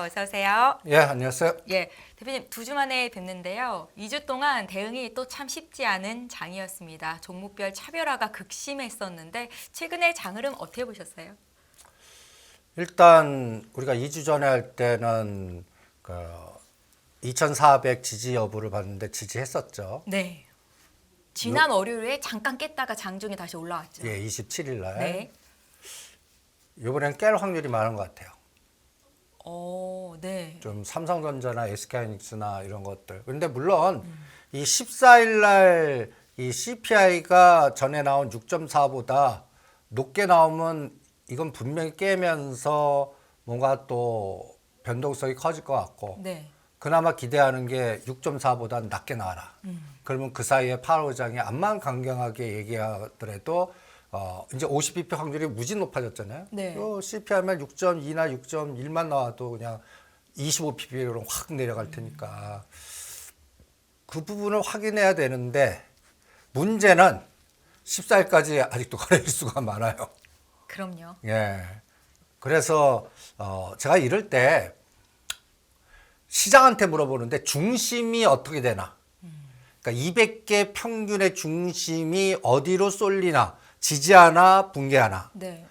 어서 오세요. 예, 안녕하세요. 예, 대표님 2주 만에 뵙는데요. 2주 동안 대응이 또 참 쉽지 않은 장이었습니다. 종목별 차별화가 극심했었는데 최근에 장 흐름 어떻게 보셨어요? 일단 우리가 2주 전에 할 때는 2400 지지 여부를 봤는데 지지했었죠. 네. 지난 월요일에 잠깐 깼다가 장중에 다시 올라왔죠. 예, 27일 날. 네. 이번엔 깰 확률이 많은 것 같아요. 네. 좀 삼성전자나 SK하이닉스나 이런 것들. 근데 물론 이 14일 날 이 CPI가 전에 나온 6.4보다 높게 나오면 이건 분명히 깨면서 뭔가 또 변동성이 커질 것 같고 네. 그나마 기대하는 게 6.4보다 낮게 나와라. 그러면 그 사이에 파월 의장이 암만 강경하게 얘기하더라도 이제 50bp 확률이 무지 높아졌잖아요. 네. CPI만 6.2나 6.1만 나와도 그냥 25pp로 확 내려갈 테니까 그 부분을 확인해야 되는데 문제는 14일까지 아직도 거래일 수가 많아요. 그럼요. 예. 그래서 제가 이럴 때 시장한테 물어보는데 중심이 어떻게 되나? 그러니까 200개 평균의 중심이 어디로 쏠리나? 지지하나 붕괴하나? 네.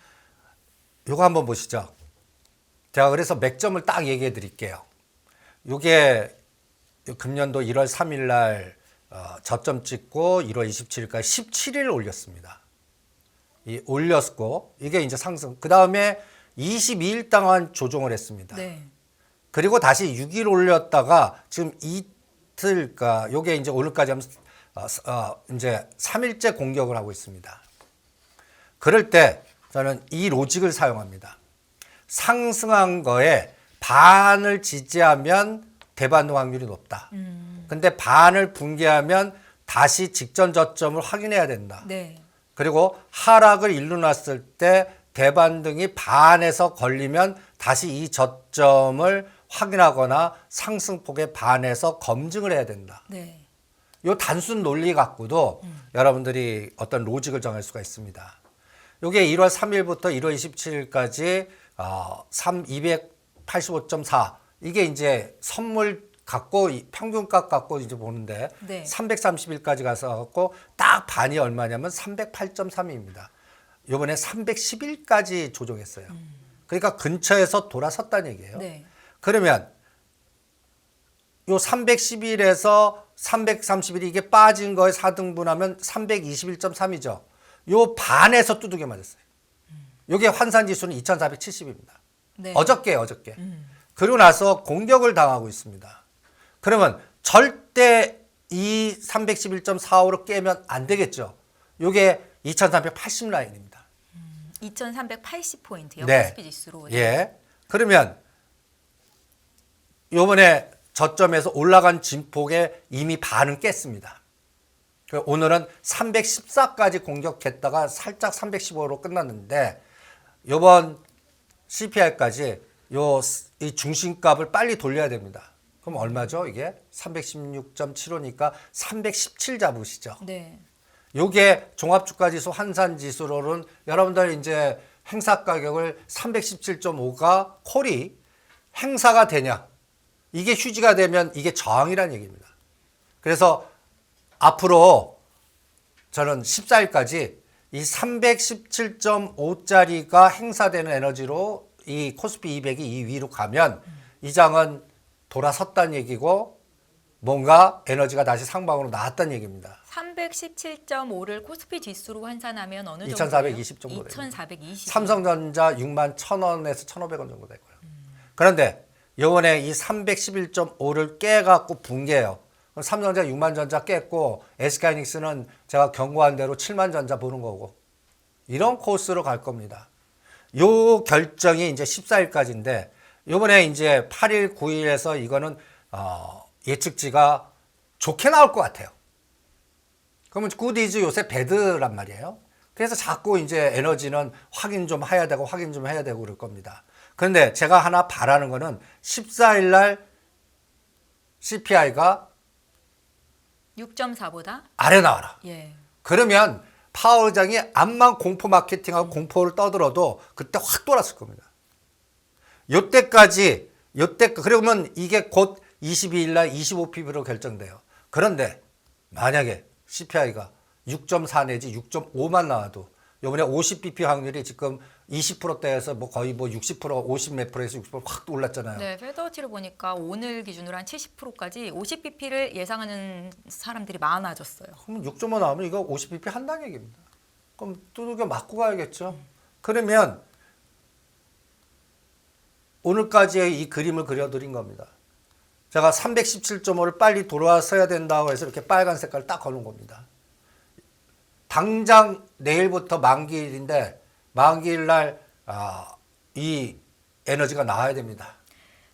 요거 한번 보시죠. 제가 그래서 맥점을 딱 얘기해 드릴게요. 요게 금년도 1월 3일 날 저점 찍고 1월 27일까지 17일 올렸습니다. 올렸고 이게 이제 상승. 그 다음에 22일 동안 조정을 했습니다. 네. 그리고 다시 6일 올렸다가 지금 이틀, 그러니까 요게 이제 오늘까지 하면 이제 3일째 공격을 하고 있습니다. 그럴 때 저는 이 로직을 사용합니다. 상승한 거에 반을 지지하면 대반등 확률이 높다. 근데 반을 붕괴하면 다시 직전 저점을 확인해야 된다. 네. 그리고 하락을 일어났을 때 대반등이 반에서 걸리면 다시 이 저점을 확인하거나 상승폭의 반에서 검증을 해야 된다. 네. 이 단순 논리 갖고도 여러분들이 어떤 로직을 정할 수가 있습니다. 이게 1월 3일부터 1월 27일까지 285.4 이게 이제 선물 갖고 평균값 갖고 이제 보는데 네. 330일까지 가서 갖고 딱 반이 얼마냐면 308.3입니다. 이번에 310일까지 조정했어요. 그러니까 근처에서 돌아섰다는 얘기예요. 네. 그러면 요 310일에서 330일이 이게 빠진 거에 4등분하면 321.3이죠. 요 반에서 두들겨 맞았어요. 요게 환산 지수는 2470입니다. 네. 어저께. 그리고 나서 공격을 당하고 있습니다. 그러면 절대 이 311.45로 깨면 안 되겠죠. 요게 2380 라인입니다. 2380포인트요. 네. 코스피 지수로. 예. 그러면 요번에 저점에서 올라간 진폭에 이미 반은 깼습니다. 오늘은 314까지 공격했다가 살짝 315로 끝났는데 요번 CPI까지 이 중심값을 빨리 돌려야 됩니다. 그럼 얼마죠? 이게 316.75니까 317 잡으시죠. 네. 요게 종합주가지수 환산지수로는 여러분들 이제 행사 가격을 317.5가 콜이 행사가 되냐? 이게 휴지가 되면 이게 저항이라는 얘기입니다. 그래서 앞으로 저는 14일까지 이 317.5짜리가 행사되는 에너지로 이 코스피 200이 이 위로 가면 이 장은 돌아섰다는 얘기고 뭔가 에너지가 다시 상방으로 나왔다는 얘기입니다. 317.5를 코스피 지수로 환산하면 어느 정도? 2420 정도 됩니다. 2420. 삼성전자 6만 1,000원에서 1,500원 정도 되고요. 그런데 이번에 이 311.5를 깨갖고 붕괴해요. 그럼 삼성전자 6만 전자 깼고 SK하이닉스는 제가 경고한 대로 7만 전자 보는 거고 이런 코스로 갈 겁니다. 요 결정이 이제 14일까지인데 이번에 이제 8일, 9일에서 이거는 예측치가 좋게 나올 것 같아요. 그러면 굿이즈 요새 배드란 말이에요. 그래서 자꾸 이제 에너지는 확인 좀 해야 되고 그럴 겁니다. 그런데 제가 하나 바라는 거는 14일 날 CPI가 6.4보다? 아래 나와라. 예. 그러면 파월 의장이 암만 공포 마케팅하고 공포를 떠들어도 그때 확 돌았을 겁니다. 요때까지 요때 그러면 이게 곧 22일 날 25pp로 결정돼요. 그런데 만약에 CPI가 6.4 내지 6.5만 나와도 요번에 50bp 확률이 지금 20%대에서 뭐 거의 뭐 60%, 50 몇 프로에서 60%확 올랐잖아요. 네, 페더워치를 보니까 오늘 기준으로 한 70%까지 50bp를 예상하는 사람들이 많아졌어요. 그럼 6.5 나오면 이거 50bp 한다는 얘기입니다. 그럼 두들겨 맞고 가야겠죠. 그러면 오늘까지의 이 그림을 그려드린 겁니다. 제가 317.5를 빨리 돌아서야 된다고 해서 이렇게 빨간 색깔 딱 거는 겁니다. 당장 내일부터 만기일인데 만기일 날 이 에너지가 나와야 됩니다.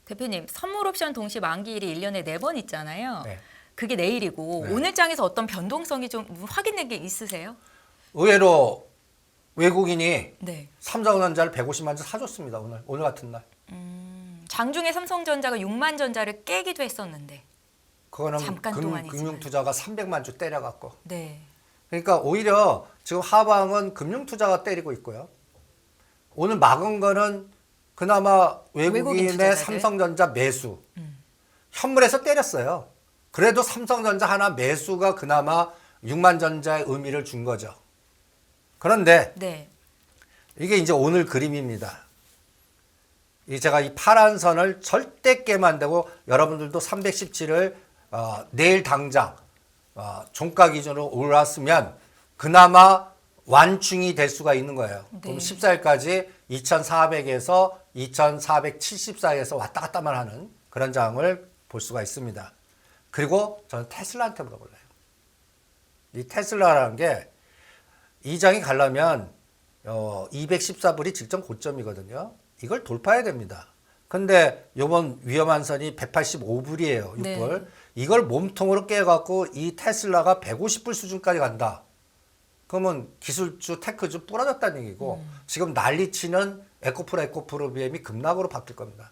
대표님, 선물 옵션 동시 만기일이 1년에 4번 있잖아요. 네. 그게 내일이고 네. 오늘 장에서 어떤 변동성이 좀 확인된 게 있으세요? 의외로 외국인이 네. 삼성전자를 150만 주 사줬습니다. 오늘 같은 날. 장중에 삼성전자가 6만 전자를 깨기도 했었는데. 그거는 잠깐 동안이지만. 금융투자가 300만 주 때려갖고. 네. 그러니까 오히려 지금 하방은 금융투자가 때리고 있고요. 오늘 막은 거는 그나마 외국인 외국인의 투자자들. 삼성전자 매수. 현물에서 때렸어요. 그래도 삼성전자 하나 매수가 그나마 6만 전자의 의미를 준 거죠. 그런데 네. 이게 이제 오늘 그림입니다. 제가 이 파란 선을 절대 깨면 안 되고 여러분들도 317을 내일 당장 종가 기준으로 올랐으면 그나마 완충이 될 수가 있는 거예요. 네. 그럼 14일까지 2400에서 2470 사이에서 왔다 갔다만 하는 그런 장을 볼 수가 있습니다. 그리고 저는 테슬라한테 물어볼래요. 이 테슬라라는 게 이 장이 가려면 214불이 직전 고점이거든요. 이걸 돌파해야 됩니다. 근데 요번 위험한 선이 185불이에요. 6불. 네. 이걸 몸통으로 깨갖고 이 테슬라가 150불 수준까지 간다. 그러면 기술주, 테크주 부러졌다는 얘기고 지금 난리치는 에코프로비엠이 급락으로 바뀔 겁니다.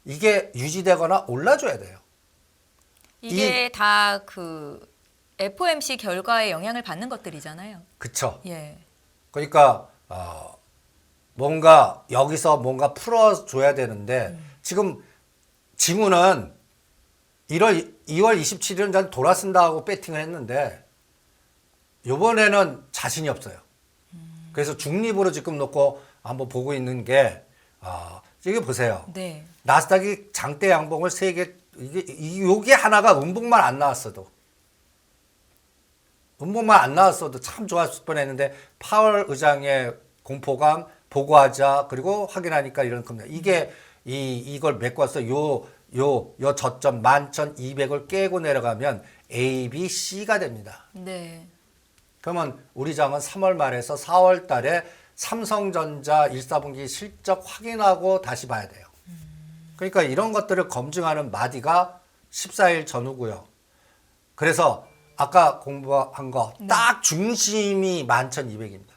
이게 유지되거나 올라줘야 돼요. 이게 다 그 FOMC 결과에 영향을 받는 것들이잖아요. 그쵸. 예. 그러니까 뭔가 여기서 뭔가 풀어줘야 되는데 지금 징후는 2월 27일은 전 돌아선다고 배팅을 했는데 이번에는 자신이 없어요. 그래서 중립으로 지금 놓고 한번 보고 있는 게 이게 보세요. 네. 나스닥이 장대 양봉을 3개 이게 하나가 음봉만 안 나왔어도 참 좋았을 뻔했는데 파월 의장의 공포감 보고하자 그리고 확인하니까 이런 겁니다. 이게 이걸 메꿔서 요 저점 11,200을 깨고 내려가면 A, B, C가 됩니다. 네. 그러면 우리 장은 3월 말에서 4월 달에 삼성전자 1사분기 실적 확인하고 다시 봐야 돼요. 그러니까 이런 것들을 검증하는 마디가 14일 전후고요. 그래서 아까 공부한 거 딱 중심이 11,200입니다.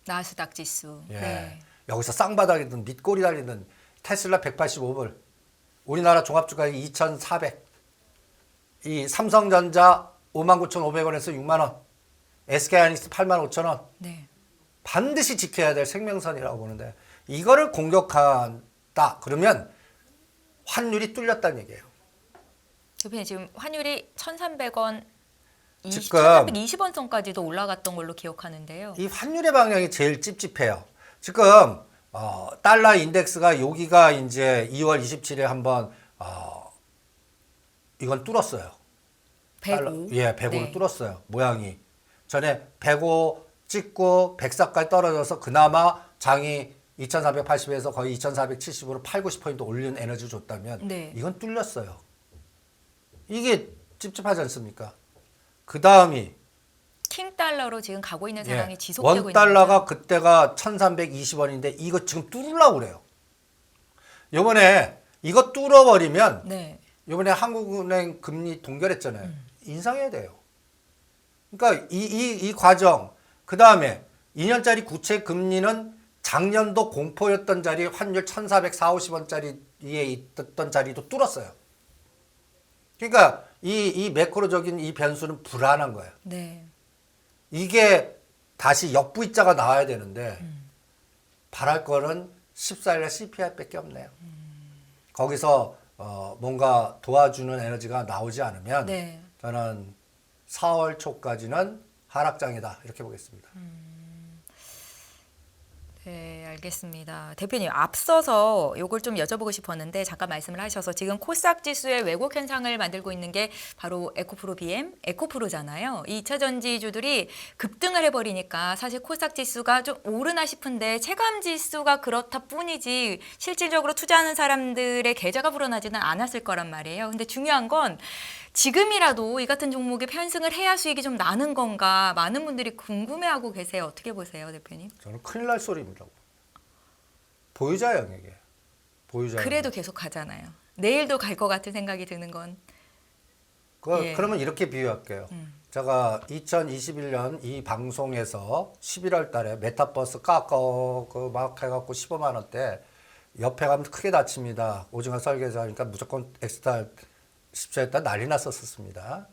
나스닥 지수. 예. 네. 여기서 쌍바닥이든 밑골이 달리든 테슬라 185불, 우리나라 종합주가의 2,400, 이 삼성전자 59,500원에서 6만 원, SK하이닉스 85,000원. 네. 반드시 지켜야 될 생명선이라고 보는데 이거를 공격한다 그러면 환율이 뚫렸다는 얘기예요. 대표님 지금 환율이 1,300원, 지금 1,320원 선까지도 올라갔던 걸로 기억하는데요. 이 환율의 방향이 제일 찝찝해요. 지금 달러 인덱스가 여기가 이제 2월 27일에 한번 이건 뚫었어요. 105. 예, 105를 네. 뚫었어요. 모양이. 전에 105 찍고 104까지 떨어져서 그나마 장이 2480에서 거의 2470으로 8, 90포인트 올리는 에너지를 줬다면 네. 이건 뚫렸어요. 이게 찝찝하지 않습니까? 그 다음이 킹 달러로 지금 가고 있는 상황이 예, 지속되고 있는 원 달러가 거죠. 그때가 1320원인데 이거 지금 뚫으려고 그래요. 요번에 이거 뚫어버리면 네. 요번에 한국은행 금리 동결했잖아요. 인상해야 돼요. 그러니까 이 과정 그 다음에 2년짜리 구체 금리는 작년도 공포였던 자리 환율 1,440원짜리에 있던 자리도 뚫었어요. 그러니까 이 매크로적인 이 변수는 불안한 거예요. 네. 이게 다시 역V자가 나와야 되는데 바랄 거는 14일에 CPI밖에 없네요. 거기서 뭔가 도와주는 에너지가 나오지 않으면 네. 저는 4월 초까지는 하락장이다 이렇게 보겠습니다. 네, 알겠습니다. 대표님, 앞서서 요걸 좀 여쭤보고 싶었는데 잠깐 말씀을 하셔서 지금 코스닥 지수의 왜곡 현상을 만들고 있는 게 바로 에코프로 BM, 에코프로잖아요. 이 2차 전지주들이 급등을 해버리니까 사실 코스닥 지수가 좀 오르나 싶은데 체감 지수가 그렇다 뿐이지 실질적으로 투자하는 사람들의 계좌가 불어나지는 않았을 거란 말이에요. 근데 중요한 건 지금이라도 이 같은 종목에 편승을 해야 수익이 좀 나는 건가 많은 분들이 궁금해하고 계세요. 어떻게 보세요, 대표님? 저는 큰일 날 소리입니다. 보유자 영역이에요. 보유자 그래도 계속 가잖아요. 내일도 갈 것 같은 생각이 드는 건. 예. 그러면 이렇게 비유할게요. 제가 2021년 이 방송에서 11월 달에 메타버스 깎어 막 해갖고 15만 원대 옆에 가면 크게 다칩니다. 오징어 설계자니까 무조건 엑스탈 10초에다 난리 났었습니다.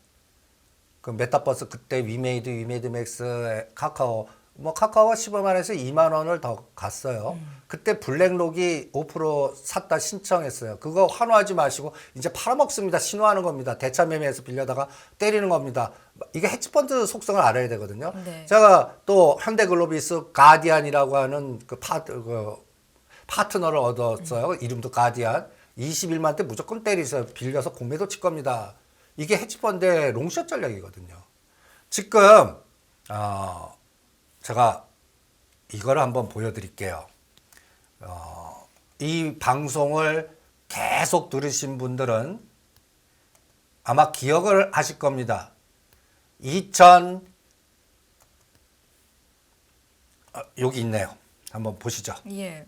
그 메타버스 그때 위메이드 맥스 카카오 카카오가 15만 원에서 2만 원을 더 갔어요. 그때 블랙록이 5% 샀다 신청했어요. 그거 환호하지 마시고 이제 팔아먹습니다. 신호하는 겁니다. 대차 매매에서 빌려다가 때리는 겁니다. 이게 헤지펀드 속성을 알아야 되거든요. 네. 제가 또 현대글로비스 가디안이라고 하는 그 파트너를 얻었어요. 이름도 가디안. 21만 대 무조건 때리세요. 빌려서 공매도 칠 겁니다. 이게 헤지펀드의 롱숏 전략이거든요. 지금 제가 이거를 한번 보여드릴게요. 이 방송을 계속 들으신 분들은 아마 기억을 하실 겁니다. 여기 있네요. 한번 보시죠. 예.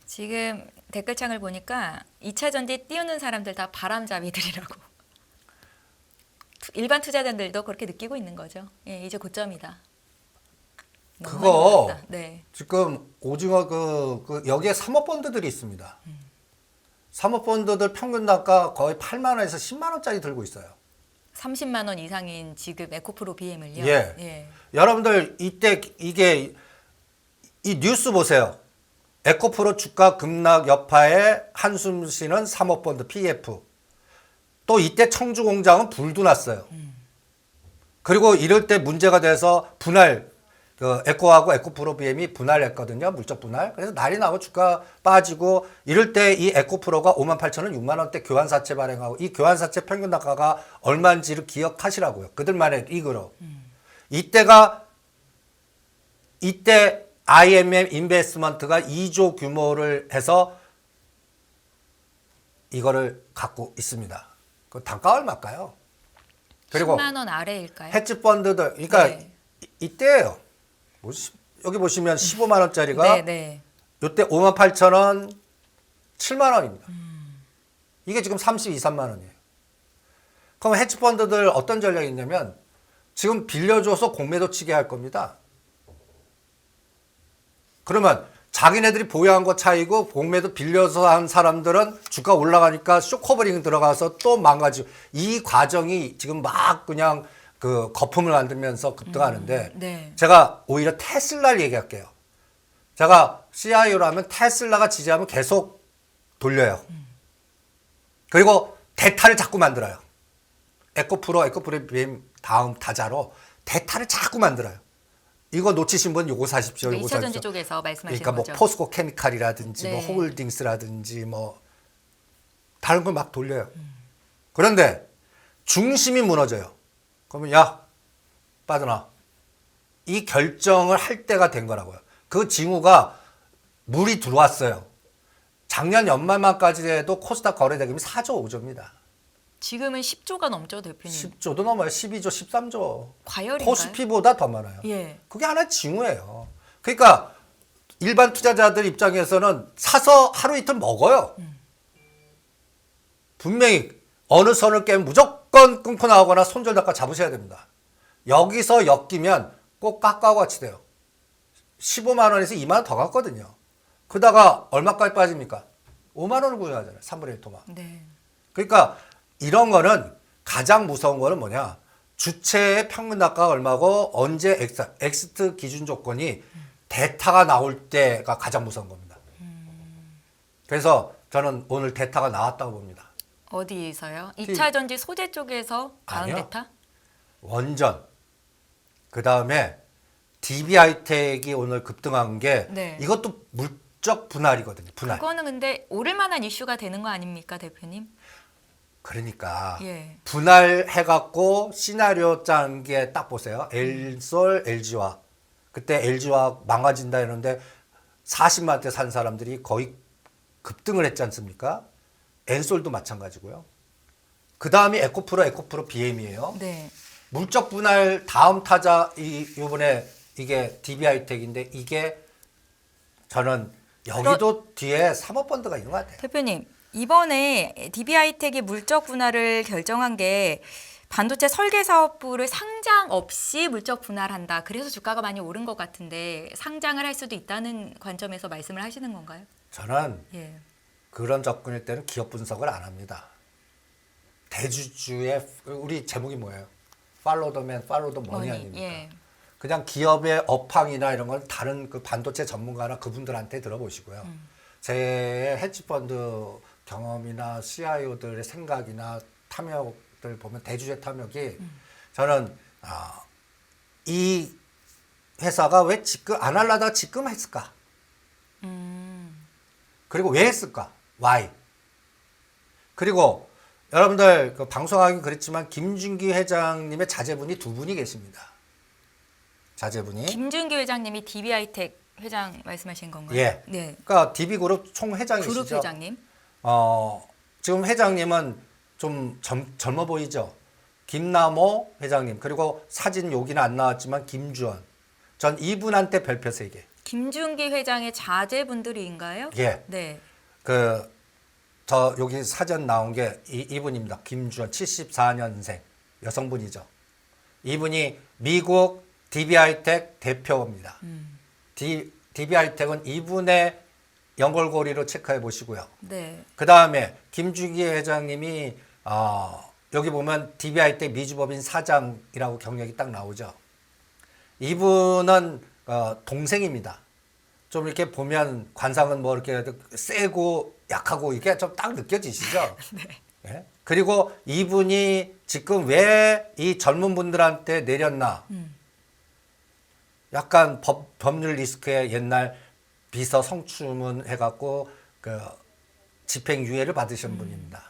지금 댓글창을 보니까 2차 전지 띄우는 사람들 다 바람잡이들이라고. 일반 투자자들도 그렇게 느끼고 있는 거죠. 예, 이제 고점이다. 너무 많이 그거 올랐다. 네. 지금 오징어 여기에 사모펀드들이 있습니다. 사모펀드들 평균 단가 거의 8만 원에서 10만 원짜리 들고 있어요. 30만 원 이상인 지금 에코프로 BM을요. 예. 예. 여러분들 이때 이 뉴스 보세요. 에코프로 주가 급락 여파에 한숨 쉬는 사모펀드 PF. 또 이때 청주공장은 불도 났어요. 그리고 이럴 때 문제가 돼서 분할, 에코하고 에코프로 BM이 분할했거든요. 물적 분할. 그래서 난리 나고 주가 빠지고 이럴 때 이 에코프로가 58,000원, 6만 원대 교환사채 발행하고 이 교환사채 평균 단가가 얼마인지를 기억하시라고요. 그들만의 리그로. 이때 IMM 인베스트먼트가 2조 규모를 해서 이거를 갖고 있습니다. 그 단가 얼마일까요? 그리고 10만 원 아래일까요? 헤지 펀드들, 그러니까 네. 이때예요. 여기 보시면 15만 원짜리가 네, 네. 이때 58,000원, 7만 원입니다. 이게 지금 32, 3만 원이에요. 그럼 헤지 펀드들 어떤 전략이 있냐면 지금 빌려줘서 공매도 치게 할 겁니다. 그러면 자기네들이 보유한 거 차이고 공매도 빌려서 한 사람들은 주가 올라가니까 쇼커버링 들어가서 또 망가지고 이 과정이 지금 막 그냥 그 거품을 만들면서 급등하는데 네. 제가 오히려 테슬라를 얘기할게요. 제가 CIO라면 테슬라가 지지하면 계속 돌려요. 그리고 대타를 자꾸 만들어요. 에코프로 BM 다음 타자로 대타를 자꾸 만들어요. 이거 놓치신 분 요거 사십시오. 요거 2차 전지 사십시오. 쪽에서 말씀하시는 그러니까 뭐 거죠. 포스코 케미칼이라든지 뭐 네. 홀딩스라든지 뭐 다른 걸 막 돌려요. 그런데 중심이 무너져요. 그러면 야 빠져나. 이 결정을 할 때가 된 거라고요. 그 징후가 물이 들어왔어요. 작년 연말만까지 해도 코스닥 거래대금이 4조 5조입니다. 지금은 10조가 넘죠, 대표님. 10조도 넘어요. 12조, 13조. 과열인가요? 코스피보다 더 많아요. 예. 그게 하나의 징후예요. 그러니까 일반 투자자들 입장에서는 사서 하루 이틀 먹어요. 분명히 어느 선을 깨면 무조건 끊고 나오거나 손절닭가 잡으셔야 됩니다. 여기서 엮이면 꼭 깎아와 같이 돼요. 15만 원에서 2만 원 더 갔거든요. 그러다가 얼마까지 빠집니까? 5만 원을 구매하잖아요. 3분의 1 토막. 네. 그러니까 이런 거는 가장 무서운 거는 뭐냐? 주체의 평균 단가가 얼마고 언제 엑시트 기준 조건이 대타가 나올 때가 가장 무서운 겁니다. 그래서 저는 오늘 대타가 나왔다고 봅니다. 어디에서요? 2차 전지 소재 쪽에서 다음 아니요. 데타? 원전. 그다음에 DB하이텍이 오늘 급등한 게 네. 이것도 물적 분할이거든요. 분할. 그거는 근데 오를 만한 이슈가 되는 거 아닙니까, 대표님? 그러니까 예. 분할해갖고 시나리오 짠 게 딱 보세요. 엘솔, LG화. 그때 LG화 망가진다 했는데 40만 대 산 사람들이 거의 급등을 했지 않습니까? 엔솔도 마찬가지고요. 그 다음이 에코프로 BM이에요. 네. 물적 분할 다음 타자 이번에 이게 DB하이텍인데 이게 저는 여기도 뒤에 사모펀드가 있는 것 같아요. 대표님, 이번에 DB하이텍이 물적 분할을 결정한 게 반도체 설계 사업부를 상장 없이 물적 분할한다. 그래서 주가가 많이 오른 것 같은데 상장을 할 수도 있다는 관점에서 말씀을 하시는 건가요? 저는 예. 그런 접근일 때는 기업 분석을 안 합니다. 대주주의 우리 제목이 뭐예요? 팔로우 더 맨, 팔로우 더 머니 아닙니까? 예. 그냥 기업의 업황이나 이런 건 다른 그 반도체 전문가나 그분들한테 들어보시고요. 제 헤지펀드 경험이나 CIO들의 생각이나 탐욕들 보면 대주주의 탐욕이 저는 이 회사가 왜 지금 안 하려다가 지금 했을까? 그리고 왜 했을까? Why? 그리고 여러분들 그 방송하긴 그랬지만 김준기 회장님의 자제분이 두 분이 계십니다. 자제분이. 김준기 회장님이 DB하이텍 회장 말씀하신 건가요? 예. 네. 그러니까 DB그룹 총회장이시죠. 그룹 회장님. 지금 회장님은 좀 젊어 보이죠. 김남호 회장님 그리고 사진 여기는 안 나왔지만 김주원. 전 이분한테 별표 3개. 김준기 회장의 자제분들인가요? 예. 네. 저 여기 사전 나온 게 이분입니다. 김주원 74년생 여성분이죠. 이분이 미국 DB하이텍 대표입니다. DB하이텍은 이분의 연결고리로 체크해 보시고요. 네. 그 다음에 김준기 회장님이 여기 보면 DB하이텍 미주법인 사장이라고 경력이 딱 나오죠. 이분은 동생입니다. 좀 이렇게 보면 관상은 뭐 이렇게 세고 약하고 이게 좀 딱 느껴지시죠? 네. 예? 그리고 이분이 지금 왜 이 젊은 분들한테 내렸나? 약간 법률 리스크에 옛날 비서 성추문 해갖고 그 집행유예를 받으신 분입니다.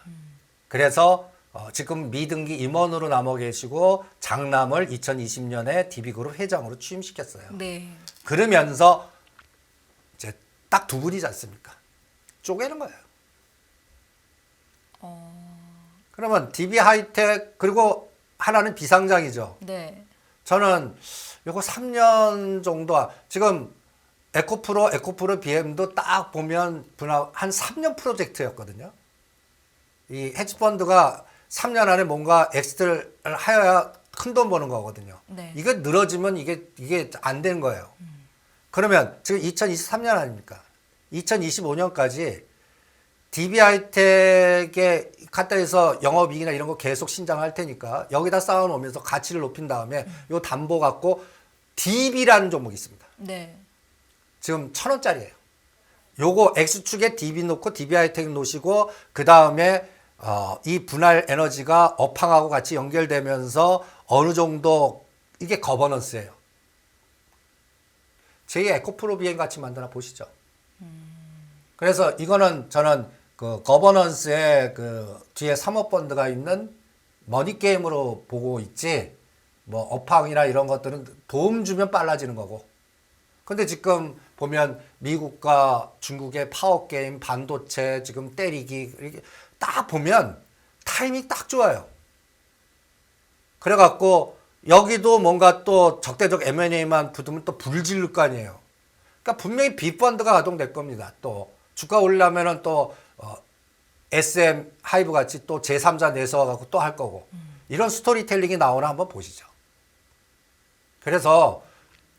그래서 지금 미등기 임원으로 남아 계시고 장남을 2020년에 DB그룹 회장으로 취임시켰어요. 네. 그러면서 이제 딱 두 분이지 않습니까? 쪼개는 거예요. 그러면 DB하이텍 그리고 하나는 비상장이죠. 네. 저는 요거 3년 정도 지금 에코프로 BM도 딱 보면 한 3년 프로젝트였거든요. 이 헤지펀드가 3년 안에 뭔가 엑스트를 하여야 큰 돈 버는 거거든요. 네. 이게 늘어지면 이게 안 되는 거예요. 그러면 지금 2023년 아닙니까? 2025년까지 DB하이텍에 카타에서 영업이익이나 이런 거 계속 신장할 테니까 여기다 쌓아놓으면서 가치를 높인 다음에 요 담보 갖고 DB라는 종목이 있습니다. 네. 지금 1,000원짜리예요. 요거 X축에 DB 놓고 DB하이텍 놓으시고 그 다음에 이 분할 에너지가 업황하고 같이 연결되면서 어느 정도 이게 거버넌스예요. 제2 에코프로 BM 같이 만드나 보시죠. 그래서 이거는 저는 그 거버넌스의 그 뒤에 사모펀드가 있는 머니게임으로 보고 있지 뭐 업황이나 이런 것들은 도움 주면 빨라지는 거고. 근데 지금 보면 미국과 중국의 파워게임, 반도체 지금 때리기 이렇게 딱 보면 타이밍 딱 좋아요. 그래갖고 여기도 뭔가 또 적대적 M&A만 붙으면 또 불을 지를 거 아니에요. 그러니까 분명히 빅펀드가 가동될 겁니다. 또 주가 올라면은 또 SM 하이브 같이 또 제3자 내세워 갖고 또 할 거고 이런 스토리텔링이 나오나 한번 보시죠. 그래서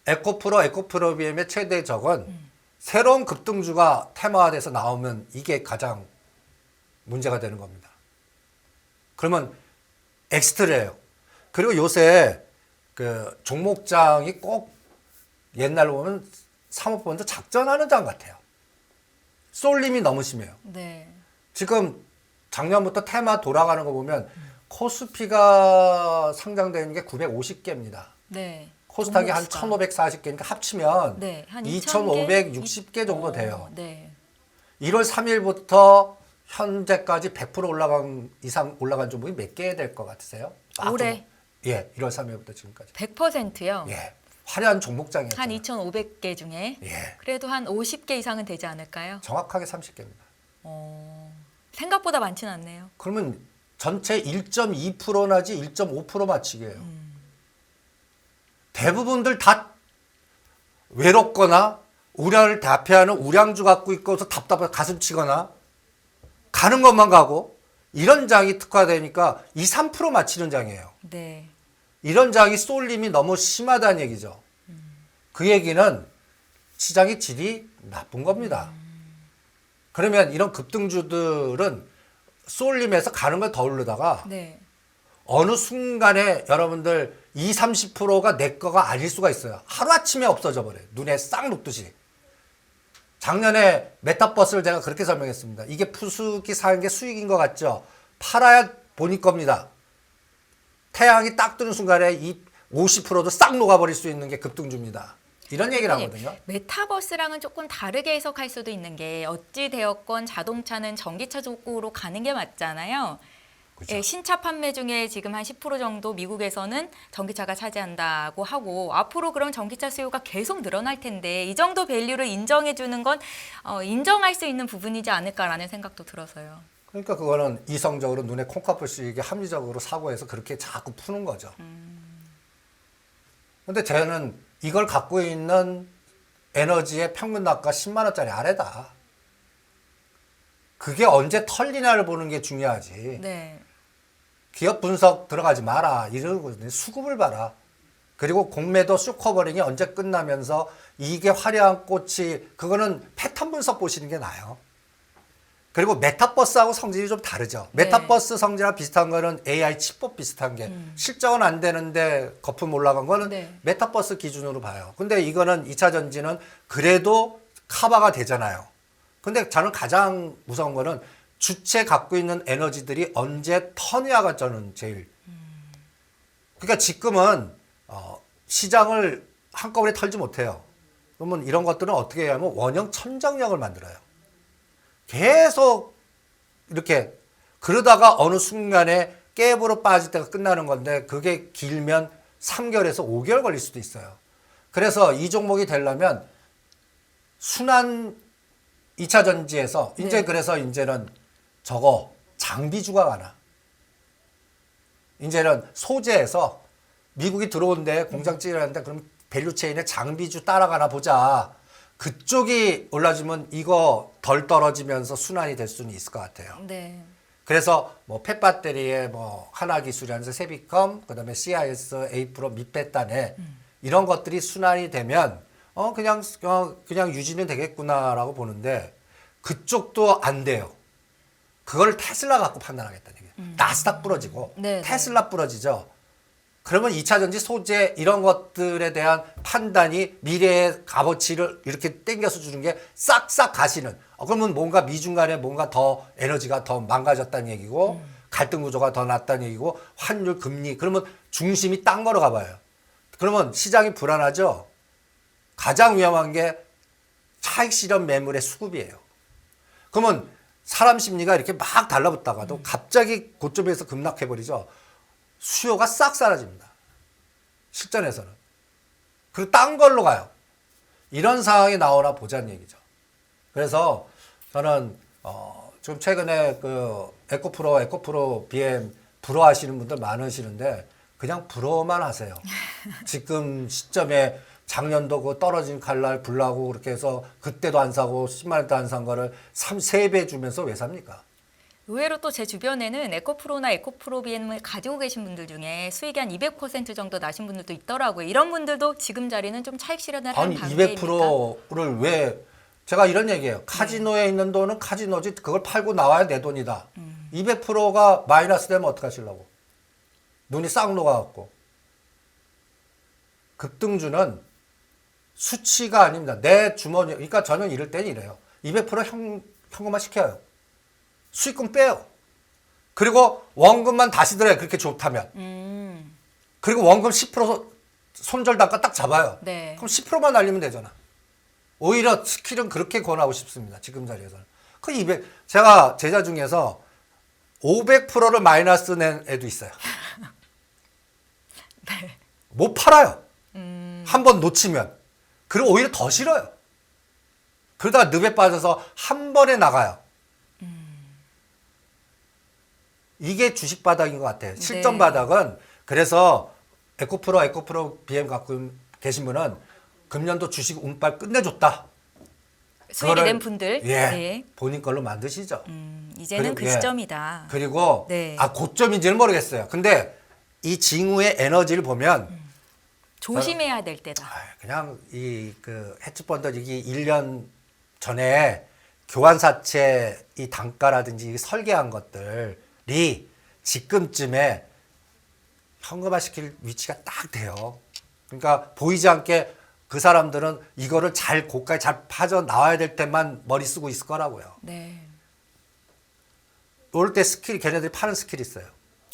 에코프로 BM의 최대 적은 새로운 급등주가 테마화돼서 나오면 이게 가장 문제가 되는 겁니다. 그러면 엑스트래요. 그리고 요새 그 종목장이 꼭 옛날로 보면 사모펀드 작전하는 장 같아요. 쏠림이 너무 심해요. 네. 지금 작년부터 테마 돌아가는 거 보면 코스피가 상장되는 게 950개입니다. 네. 코스닥이 한 종목 수가. 1540개니까 합치면 네, 한 2560개 정도 돼요. 네. 1월 3일부터 현재까지 100% 이상 올라간 종목이 몇 개 될 것 같으세요? 올해? 예, 1월 3일부터 지금까지. 100%요. 예, 화려한 종목장이었죠. 한 2,500개 중에 예, 그래도 한 50개 이상은 되지 않을까요? 정확하게 30개입니다. 생각보다 많지는 않네요. 그러면 전체 1.2%나지 1.5% 맞추기예요. 대부분들 다 외롭거나 우량을 대표하는 우량주 갖고 있고서 답답해 가슴 치거나 가는 것만 가고 이런 장이 특화되니까 2, 3% 맞히는 장이에요. 네. 이런 장이 쏠림이 너무 심하다는 얘기죠. 그 얘기는 시장의 질이 나쁜 겁니다. 그러면 이런 급등주들은 쏠림에서 가는 걸 더 오르다가 네. 어느 순간에 여러분들 20, 30%가 내 거가 아닐 수가 있어요. 하루아침에 없어져 버려요. 눈에 싹 녹듯이. 작년에 메타버스를 제가 그렇게 설명했습니다. 이게 푸수기 사는 게 수익인 것 같죠? 팔아야 본인 겁니다. 태양이 딱 뜨는 순간에 이 50%도 싹 녹아버릴 수 있는 게 급등주입니다. 이런 얘기를 하거든요. 메타버스랑은 조금 다르게 해석할 수도 있는 게 어찌 되었건 자동차는 전기차 쪽으로 가는 게 맞잖아요. 그렇죠. 예, 신차 판매 중에 지금 한 10% 정도 미국에서는 전기차가 차지한다고 하고 앞으로 그럼 전기차 수요가 계속 늘어날 텐데 이 정도 밸류를 인정해 주는 건 인정할 수 있는 부분이지 않을까라는 생각도 들어서요. 그러니까 그거는 이성적으로 눈에 콩깍불 씌게 합리적으로 사고해서 그렇게 자꾸 푸는 거죠. 근데 저는 이걸 갖고 있는 에너지의 평균 단가 10만 원짜리 아래다. 그게 언제 털리나를 보는 게 중요하지. 네. 기업 분석 들어가지 마라. 이런 거거든요. 수급을 봐라. 그리고 공매도 쇼커버링이 언제 끝나면서 이게 화려한 꽃이 그거는 패턴 분석 보시는 게 나아요. 그리고 메타버스하고 성질이 좀 다르죠. 네. 메타버스 성질이랑 비슷한 거는 AI 칩법 비슷한 게 실적은 안 되는데 거품 올라간 거는 네. 메타버스 기준으로 봐요. 근데 이거는 2차 전지는 그래도 커버가 되잖아요. 근데 저는 가장 무서운 거는 주체 갖고 있는 에너지들이 언제 턴이야가 저는 제일. 그러니까 지금은 시장을 한꺼번에 털지 못해요. 그러면 이런 것들은 어떻게 해야 하면 원형 천정력을 만들어요. 계속 이렇게 그러다가 어느 순간에 갭으로 빠질 때가 끝나는 건데 그게 길면 3개월에서 5개월 걸릴 수도 있어요. 그래서 이 종목이 되려면 순환 2차 전지에서 이제 네. 그래서 이제는 저거 장비주가 가나. 이제는 소재에서 미국이 들어온데 공장 찌르는데 그럼 밸류체인에 장비주 따라가나 보자. 그쪽이 올라주면 이거 덜 떨어지면서 순환이 될 수는 있을 것 같아요. 네. 그래서 뭐 펫배터리에 뭐 하나기술이라면서 세비컴, 그다음에 CIS, 에이프로, 밑배단에 이런 것들이 순환이 되면 그냥 유지는 되겠구나라고 보는데 그쪽도 안 돼요. 그걸 테슬라 갖고 판단하겠다는 얘기예요. 나스닥 부러지고 네, 테슬라 부러지죠. 그러면 2차 전지 소재 이런 것들에 대한 판단이 미래의 값어치를 이렇게 땡겨서 주는 게 싹싹 가시는. 그러면 뭔가 미중 간에 뭔가 더 에너지가 더 망가졌다는 얘기고 갈등 구조가 더 났다는 얘기고 환율 금리 그러면 중심이 딴 거로 가봐요. 그러면 시장이 불안하죠. 가장 위험한 게 차익 실현 매물의 수급이에요. 그러면 사람 심리가 이렇게 막 달라붙다가도 갑자기 고점에서 급락해버리죠. 수요가 싹 사라집니다. 실전에서는. 그리고 딴 걸로 가요. 이런 상황이 나오나 보자는 얘기죠. 그래서 저는 좀 최근에 그 에코프로 BM 부러워하시는 분들 많으시는데 그냥 부러워만 하세요. 지금 시점에 작년도 그 떨어진 칼날 불나고 그렇게 해서 그때도 안 사고 10만 원대 안 산 거를 3배 주면서 왜 삽니까? 의외로 또 제 주변에는 에코프로나 에코프로 BM을 가지고 계신 분들 중에 수익이 한 200% 정도 나신 분들도 있더라고요. 이런 분들도 지금 자리는 좀 차익 실현을 하는 아니 단계입니까? 200%를 왜 제가 이런 얘기예요. 카지노에 있는 돈은 카지노지 그걸 팔고 나와야 내 돈이다. 200%가 마이너스 되면 어떡하시려고. 눈이 싹 녹아갖고. 급등주는 수치가 아닙니다. 내 주머니, 그러니까 저는 이럴 땐 이래요. 200% 현금화 시켜요. 수익금 빼요. 그리고 원금만 다시 들어요. 그렇게 좋다면. 그리고 원금 10% 손절 단가 딱 잡아요. 네. 그럼 10%만 날리면 되잖아. 오히려 스킬은 그렇게 권하고 싶습니다. 지금 자리에서는. 그 200, 제가 제자 중에서 500%를 마이너스 낸 애도 있어요. 네. 못 팔아요. 한 번 놓치면. 그리고 오히려 더 싫어요. 그러다가 늪에 빠져서 한 번에 나가요. 이게 주식 바닥인 것 같아요. 실전 네. 바닥은 그래서 에코프로 BM 갖고 계신 분은 금년도 주식 운빨 끝내줬다. 수익이 그거를, 낸 분들. 예, 네. 본인 걸로 만드시죠. 이제는 그리고, 그 예. 시점이다. 그리고 네. 고점인지는 모르겠어요. 근데 이 징후의 에너지를 보면 조심해야 될 때다. 그냥 이 그 헤지펀드 이게 1년 전에 교환사채 이 단가라든지 설계한 것들이 지금쯤에 현금화 시킬 위치가 딱 돼요. 그러니까 보이지 않게 그 사람들은 이거를 잘 고가에 잘 파져 나와야 될 때만 머리 쓰고 있을 거라고요. 네. 올 때 스킬 걔네들이 파는 스킬이 있어요.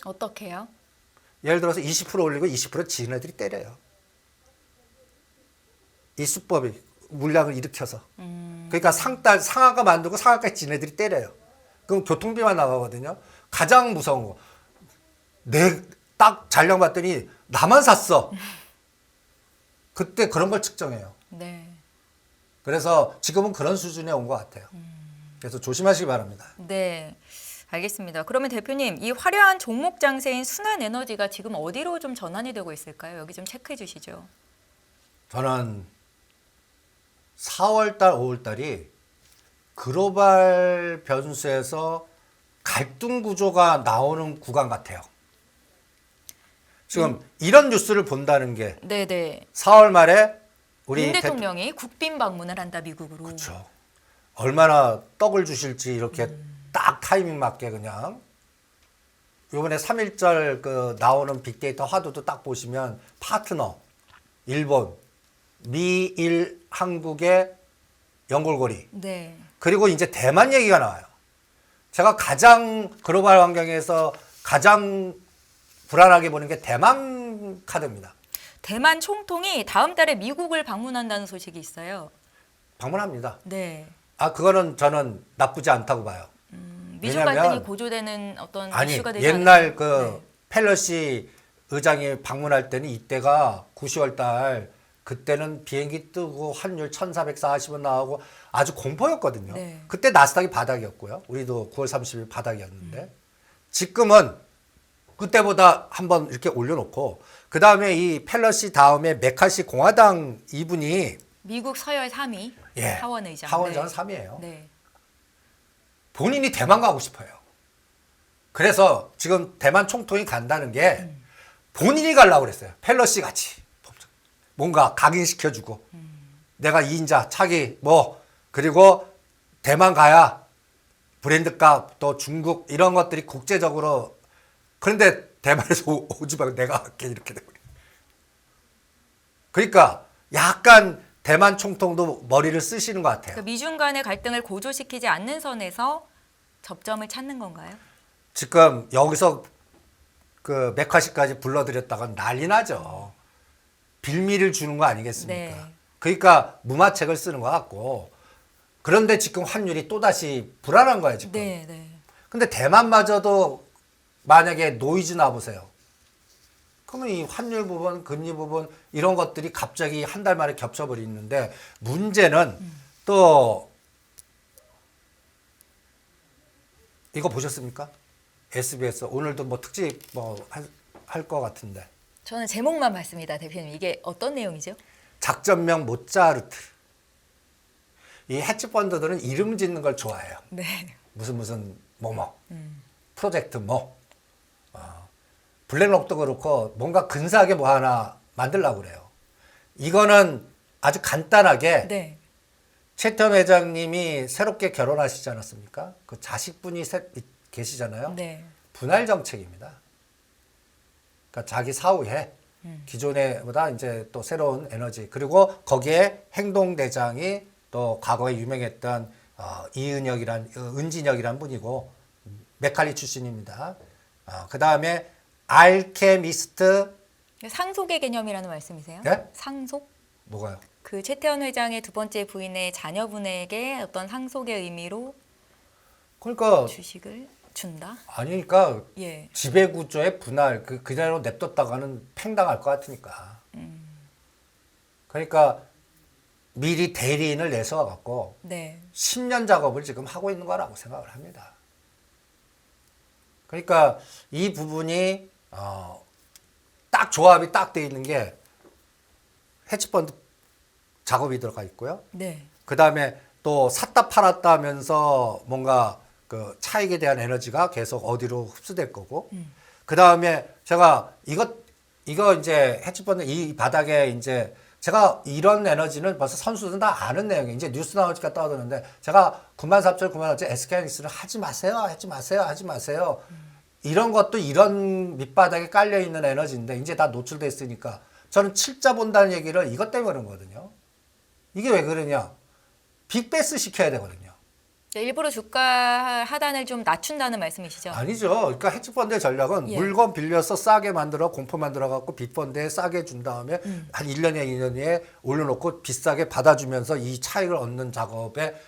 어떻게요? 예를 들어서 20% 올리고 20% 지은 애들이 때려요. 이 수법이 물량을 일으켜서. 그러니까 상하가 만들고 상하까지 지은 애들이 때려요. 그럼 교통비만 나가거든요. 가장 무서운 거. 내 딱 잔량 봤더니 나만 샀어. 그때 그런 걸 측정해요. 네. 그래서 지금은 그런 수준에 온 것 같아요. 그래서 조심하시기 바랍니다. 네. 알겠습니다. 그러면 대표님, 이 화려한 종목 장세인 순환 에너지가 지금 어디로 좀 전환이 되고 있을까요? 여기 좀 체크해 주시죠. 저는 4월달, 5월달이 글로벌 변수에서 갈등 구조가 나오는 구간 같아요. 지금 이런 뉴스를 본다는 게 네네. 4월 말에 우리 윤 대통령이 국빈 방문을 한다 미국으로. 그렇죠. 얼마나 떡을 주실지 이렇게 딱 타이밍 맞게 그냥 이번에 3.1절 그 나오는 빅데이터 화두도 딱 보시면 파트너 일본, 미일, 한국의 연골고리 네. 그리고 이제 대만 얘기가 나와요. 제가 가장 글로벌 환경에서 가장 불안하게 보는 게 대만 카드입니다. 대만 총통이 다음 달에 미국을 방문한다는 소식이 있어요. 방문합니다. 네. 그거는 저는 나쁘지 않다고 봐요. 미중 왜냐면- 갈등이 고조되는 어떤 아니 이슈가 되지 옛날 않을까요? 그 펠러시 의장이 방문할 때는 이때가 9, 10월 달 그때는 비행기 뜨고 환율 1,440원 나오고 아주 공포였거든요. 네. 그때 나스닥이 바닥이었고요. 우리도 9월 30일 바닥이었는데 지금은 그때보다 한번 이렇게 올려놓고 그 다음에 이 펠러시 다음에 메카시 공화당 이분이 미국 서열 3위 예, 하원 의장. 하원 네. 의장 3위예요. 네. 본인이 대만 가고 싶어요. 그래서 지금 대만 총통이 간다는 게 본인이 가려고 그랬어요. 펠러시 같이. 뭔가 각인시켜주고 내가 2인자 차기 뭐 그리고 대만 가야 브랜드값 또 중국 이런 것들이 국제적으로 그런데 대만에서 오지 말고 내가 할게 이렇게 되고 그러니까 약간 대만 총통도 머리를 쓰시는 것 같아요. 그러니까 미중 간의 갈등을 고조시키지 않는 선에서 접점을 찾는 건가요? 지금 여기서 그 메카시까지 불러들였다가 난리 나죠. 빌미를 주는 거 아니겠습니까? 네. 그러니까 무마책을 쓰는 것 같고 그런데 지금 환율이 또다시 불안한 거예요 지금. 네, 네. 근데 대만마저도 만약에 노이즈 나보세요. 그러면 이 환율 부분, 금리 부분 이런 것들이 갑자기 한 달 만에 겹쳐버리는데 문제는 또 이거 보셨습니까? SBS 오늘도 뭐 특집 뭐 할 것 같은데 저는 제목만 봤습니다, 대표님. 이게 어떤 내용이죠? 작전명 모차르트. 이 헤지펀드들은 이름 짓는 걸 좋아해요. 네. 무슨 뭐뭐 프로젝트 뭐 블랙록도 그렇고 뭔가 근사하게 뭐 하나 만들려고 그래요. 이거는 아주 간단하게 네. 최태원 회장님이 새롭게 결혼하시지 않았습니까? 그 자식분이 계시잖아요. 네. 분할 정책입니다. 그러니까 자기 사후에 기존에보다 이제 또 새로운 에너지 그리고 거기에 행동대장이 또 과거에 유명했던 은진혁이란 분이고 메칼리 출신입니다. 그 다음에 알케미스트. 상속의 개념이라는 말씀이세요? 네? 상속? 뭐가요? 그 최태원 회장의 두 번째 부인의 자녀분에게 어떤 상속의 의미로 그러니까 주식을 준다? 아니 그러니까 예. 지배구조의 분할 그대로 냅뒀다가는 팽당할 것 같으니까. 그러니까 미리 대리인을 내서 갖고 네. 10년 작업을 지금 하고 있는 거라고 생각을 합니다. 그러니까 이 부분이 딱 조합이 딱 돼 있는 게 헤지펀드 작업이 들어가 있고요. 네. 그 다음에 또 샀다 팔았다 하면서 뭔가 그 차익에 대한 에너지가 계속 어디로 흡수될 거고. 그 다음에 제가 이거 이제 헤지펀드 이 바닥에 이제 제가 이런 에너지는 벌써 선수들은 다 아는 내용이에요. 이제 뉴스 나오니까 떠드는데 제가 94,000, 94,000 SK하이닉스를 하지 마세요. 이런 것도 이런 밑바닥에 깔려있는 에너지인데 이제 다 노출됐으니까 저는 칠자 본다는 얘기를 이것 때문에 그런 거거든요. 이게 왜 그러냐. 빅베스 시켜야 되거든요. 일부러 주가 하단을 좀 낮춘다는 말씀이시죠? 아니죠. 그러니까 헤지펀드의 전략은 예. 물건 빌려서 싸게 만들어 공포 만들어 갖고 빅펀드에 싸게 준 다음에 한 1년에 2년에 올려놓고 비싸게 받아주면서 이 차익을 얻는 작업에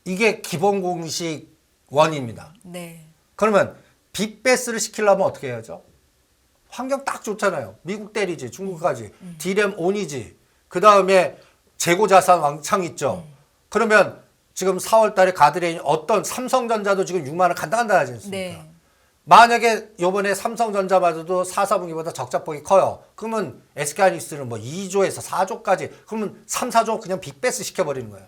이게 기본 공식 원입니다. 네. 그러면 빅베스를 시키려면 어떻게 해야죠? 환경 딱 좋잖아요. 미국 대리지, 중국까지. 디램 온이지. 그 다음에 재고자산 왕창 있죠. 그러면 지금 4월 달에 가드레인 어떤 삼성전자도 지금 6만 원 간다 하지 않습니까? 네. 만약에 요번에 삼성전자마저도 4, 4분기보다 적자폭이 커요. 그러면 SK하이닉스는 뭐 2조에서 4조까지 그러면 3, 4조 그냥 빅베스 시켜버리는 거예요.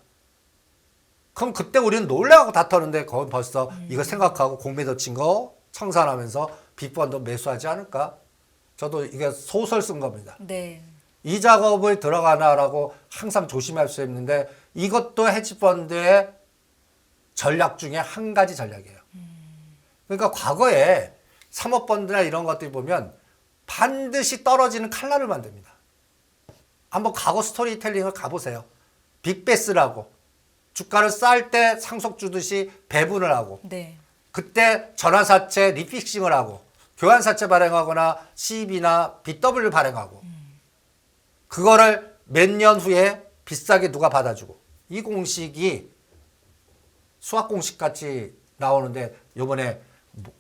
그럼 그때 우리는 놀래가고 다 터는데 거기 벌써 이거 생각하고 공매도 친 거 청산하면서 빅펀드 매수하지 않을까? 저도 이게 소설 쓴 겁니다. 네. 이 작업을 들어가나라고 항상 조심할 수 있는데 이것도 헤지펀드의 전략 중에 한 가지 전략이에요. 그러니까 과거에 사모펀드나 이런 것들 보면 반드시 떨어지는 칼날을 만듭니다. 한번 과거 스토리텔링을 가보세요. 빅베스라고 주가를 쌀 때 상속 주듯이 배분을 하고 네. 그때 전환사채 리픽싱을 하고 교환사채 발행하거나 CB나 BW 발행하고 그거를 몇 년 후에 비싸게 누가 받아주고 이 공식이 수학 공식 같이 나오는데 요번에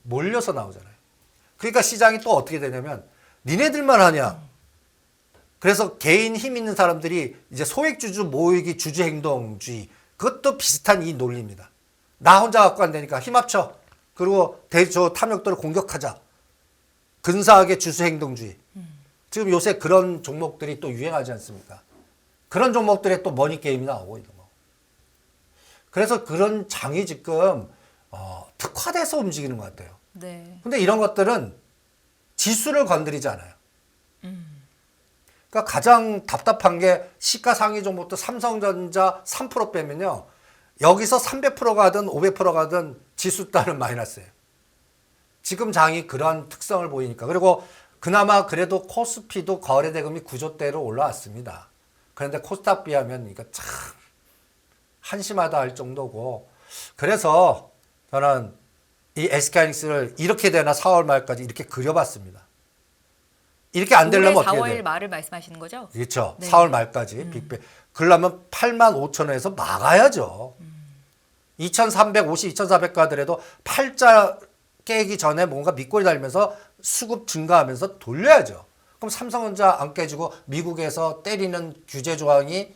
몰려서 나오잖아요. 그러니까 시장이 또 어떻게 되냐면 니네들만 하냐. 그래서 개인 힘 있는 사람들이 이제 소액주주 모으기 주주행동주의 그것도 비슷한 이 논리입니다. 나 혼자 갖고 안 되니까 힘 합쳐. 그리고 대조 탐욕도를 공격하자. 근사하게 주주행동주의. 지금 요새 그런 종목들이 또 유행하지 않습니까? 그런 종목들에 또 머니게임이 나오고 있는 거. 그래서 그런 장이 지금 특화돼서 움직이는 것 같아요. 네. 근데 이런 것들은 지수를 건드리지 않아요. 그러니까 가장 답답한 게 시가상위 종목도 삼성전자 3% 빼면요. 여기서 300% 가든 500% 가든 지수 따른 마이너스예요. 지금 장이 그런 특성을 보이니까. 그리고 그나마 그래도 코스피도 거래대금이 9조대로 올라왔습니다. 그런데 코스닥 비하면 이거 참 한심하다 할 정도고. 그래서 저는 이 SK하이닉스를 이렇게 되나 4월 말까지 이렇게 그려봤습니다. 이렇게 안 되려면 올해 어떻게 4월 돼요? 말을 말씀하시는 거죠? 그렇죠. 네. 4월 말까지 빅배. 그러려면 85,000원에서 막아야죠. 2,350, 2,400 가더라도 팔자 깨기 전에 뭔가 밑꼬리 달면서 수급 증가하면서 돌려야죠. 그럼 삼성전자 안 깨지고 미국에서 때리는 규제 조항이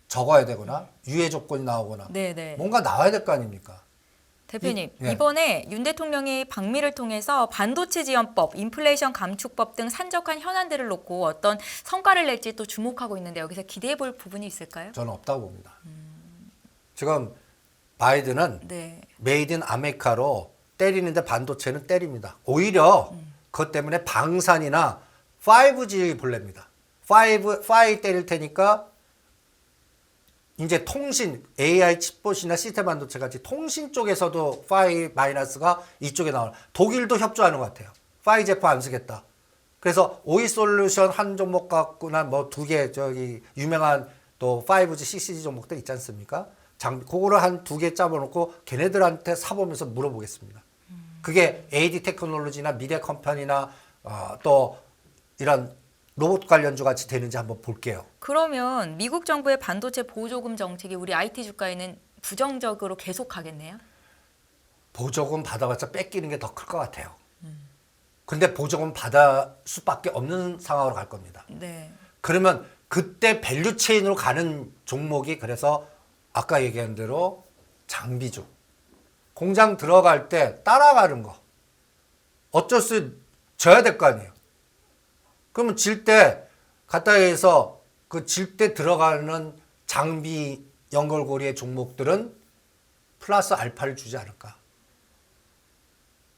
적어야 되거나 유예 조건이 나오거나 네네. 뭔가 나와야 될 거 아닙니까? 대표님, 예. 이번에 윤 대통령이 방미를 통해서 반도체 지원법, 인플레이션 감축법 등 산적한 현안들을 놓고 어떤 성과를 낼지 또 주목하고 있는데 여기서 기대해 볼 부분이 있을까요? 저는 없다고 봅니다. 지금 바이든은 네. 메이드 인 아메리카로 때리는데 반도체는 때립니다. 오히려 그것 때문에 방산이나 5G 볼랍니다. 5 때릴 테니까 이제 통신, AI 칩봇이나 시스템 반도체 같이 통신 쪽에서도 5-가 이쪽에 나와요. 독일도 협조하는 것 같아요. 5 제품 안 쓰겠다. 그래서 오이솔루션 한 종목 갖고나 뭐 두 개 저기 유명한 또 5G, 6G 종목들 있지 않습니까? 그거를 한 2개 잡아놓고 걔네들한테 사보면서 물어보겠습니다. 그게 AD 테크놀로지나 미래 컴퍼니나 또 이런 로봇 관련주 같이 되는지 한번 볼게요. 그러면 미국 정부의 반도체 보조금 정책이 우리 IT 주가에는 부정적으로 계속하겠네요. 보조금 받아봤자 뺏기는 게 더 클 것 같아요. 근데 보조금 받을 수밖에 없는 상황으로 갈 겁니다. 네. 그러면 그때 밸류 체인으로 가는 종목이 그래서 아까 얘기한 대로 장비주. 공장 들어갈 때 따라가는 거. 어쩔 수 져야 될 거 아니에요. 그러면 질 때 가까이에서 그 질 때 들어가는 장비 연결고리의 종목들은 플러스 알파를 주지 않을까.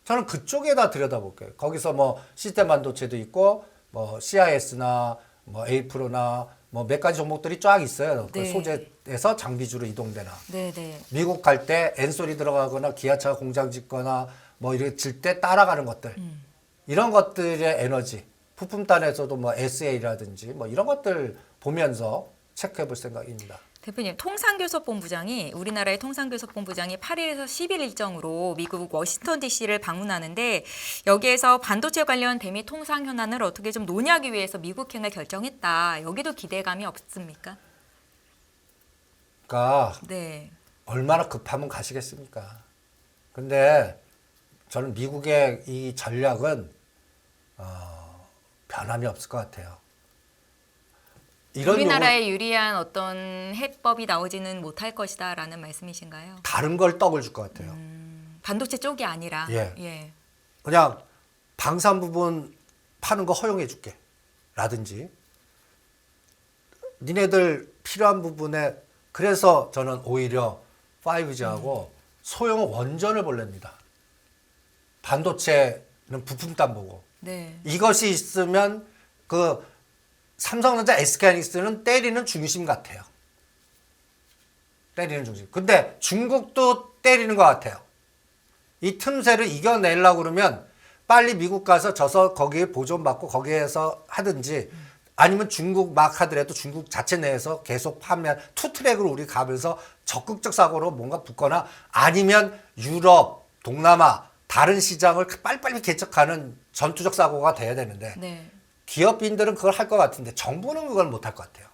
저는 그쪽에다 들여다볼게요. 거기서 뭐 시스템 반도체도 있고 뭐 CIS나 뭐 A프로나 뭐 몇 가지 종목들이 쫙 있어요. 그 네. 소재에서 장비주로 이동되나. 네네. 미국 갈 때 엔솔이 들어가거나 기아차 공장 짓거나 뭐 이렇게 질 때 따라가는 것들. 이런 것들의 에너지. 부품단에서도 뭐 SA라든지 뭐 이런 것들 보면서 체크해 볼 생각입니다. 대표님, 통상교섭본부장이 우리나라의 통상교섭본부장이 8일에서 10일 일정으로 미국 워싱턴 DC를 방문하는데 여기에서 반도체 관련 대미 통상 현안을 어떻게 좀 논의하기 위해서 미국행을 결정했다. 여기도 기대감이 없습니까? 그러니까 네. 얼마나 급하면 가시겠습니까? 근데 저는 미국의 이 전략은 변함이 없을 것 같아요. 우리나라에 유리한 어떤 해법이 나오지는 못할 것이다라는 말씀이신가요? 다른 걸 떡을 줄 것 같아요. 반도체 쪽이 아니라. 예. 그냥 방산 부분 파는 거 허용해 줄게. 라든지. 니네들 필요한 부분에 그래서 저는 오히려 5G하고 소형 원전을 볼랍니다. 반도체는 부품단 보고. 네. 이것이 있으면 그 삼성전자 SK하이닉스는 때리는 중심 같아요. 때리는 중심. 근데 중국도 때리는 것 같아요. 이 틈새를 이겨내려고 그러면 빨리 미국 가서 져서 거기에 보존받고 거기에서 하든지 아니면 중국 막 하더라도 중국 자체 내에서 계속 판매한 투트랙으로 우리 가면서 적극적 사고로 뭔가 붙거나 아니면 유럽, 동남아 다른 시장을 빨리빨리 개척하는 전투적 사고가 돼야 되는데 네. 기업인들은 그걸 할 것 같은데 정부는 그걸 못 할 것 같아요.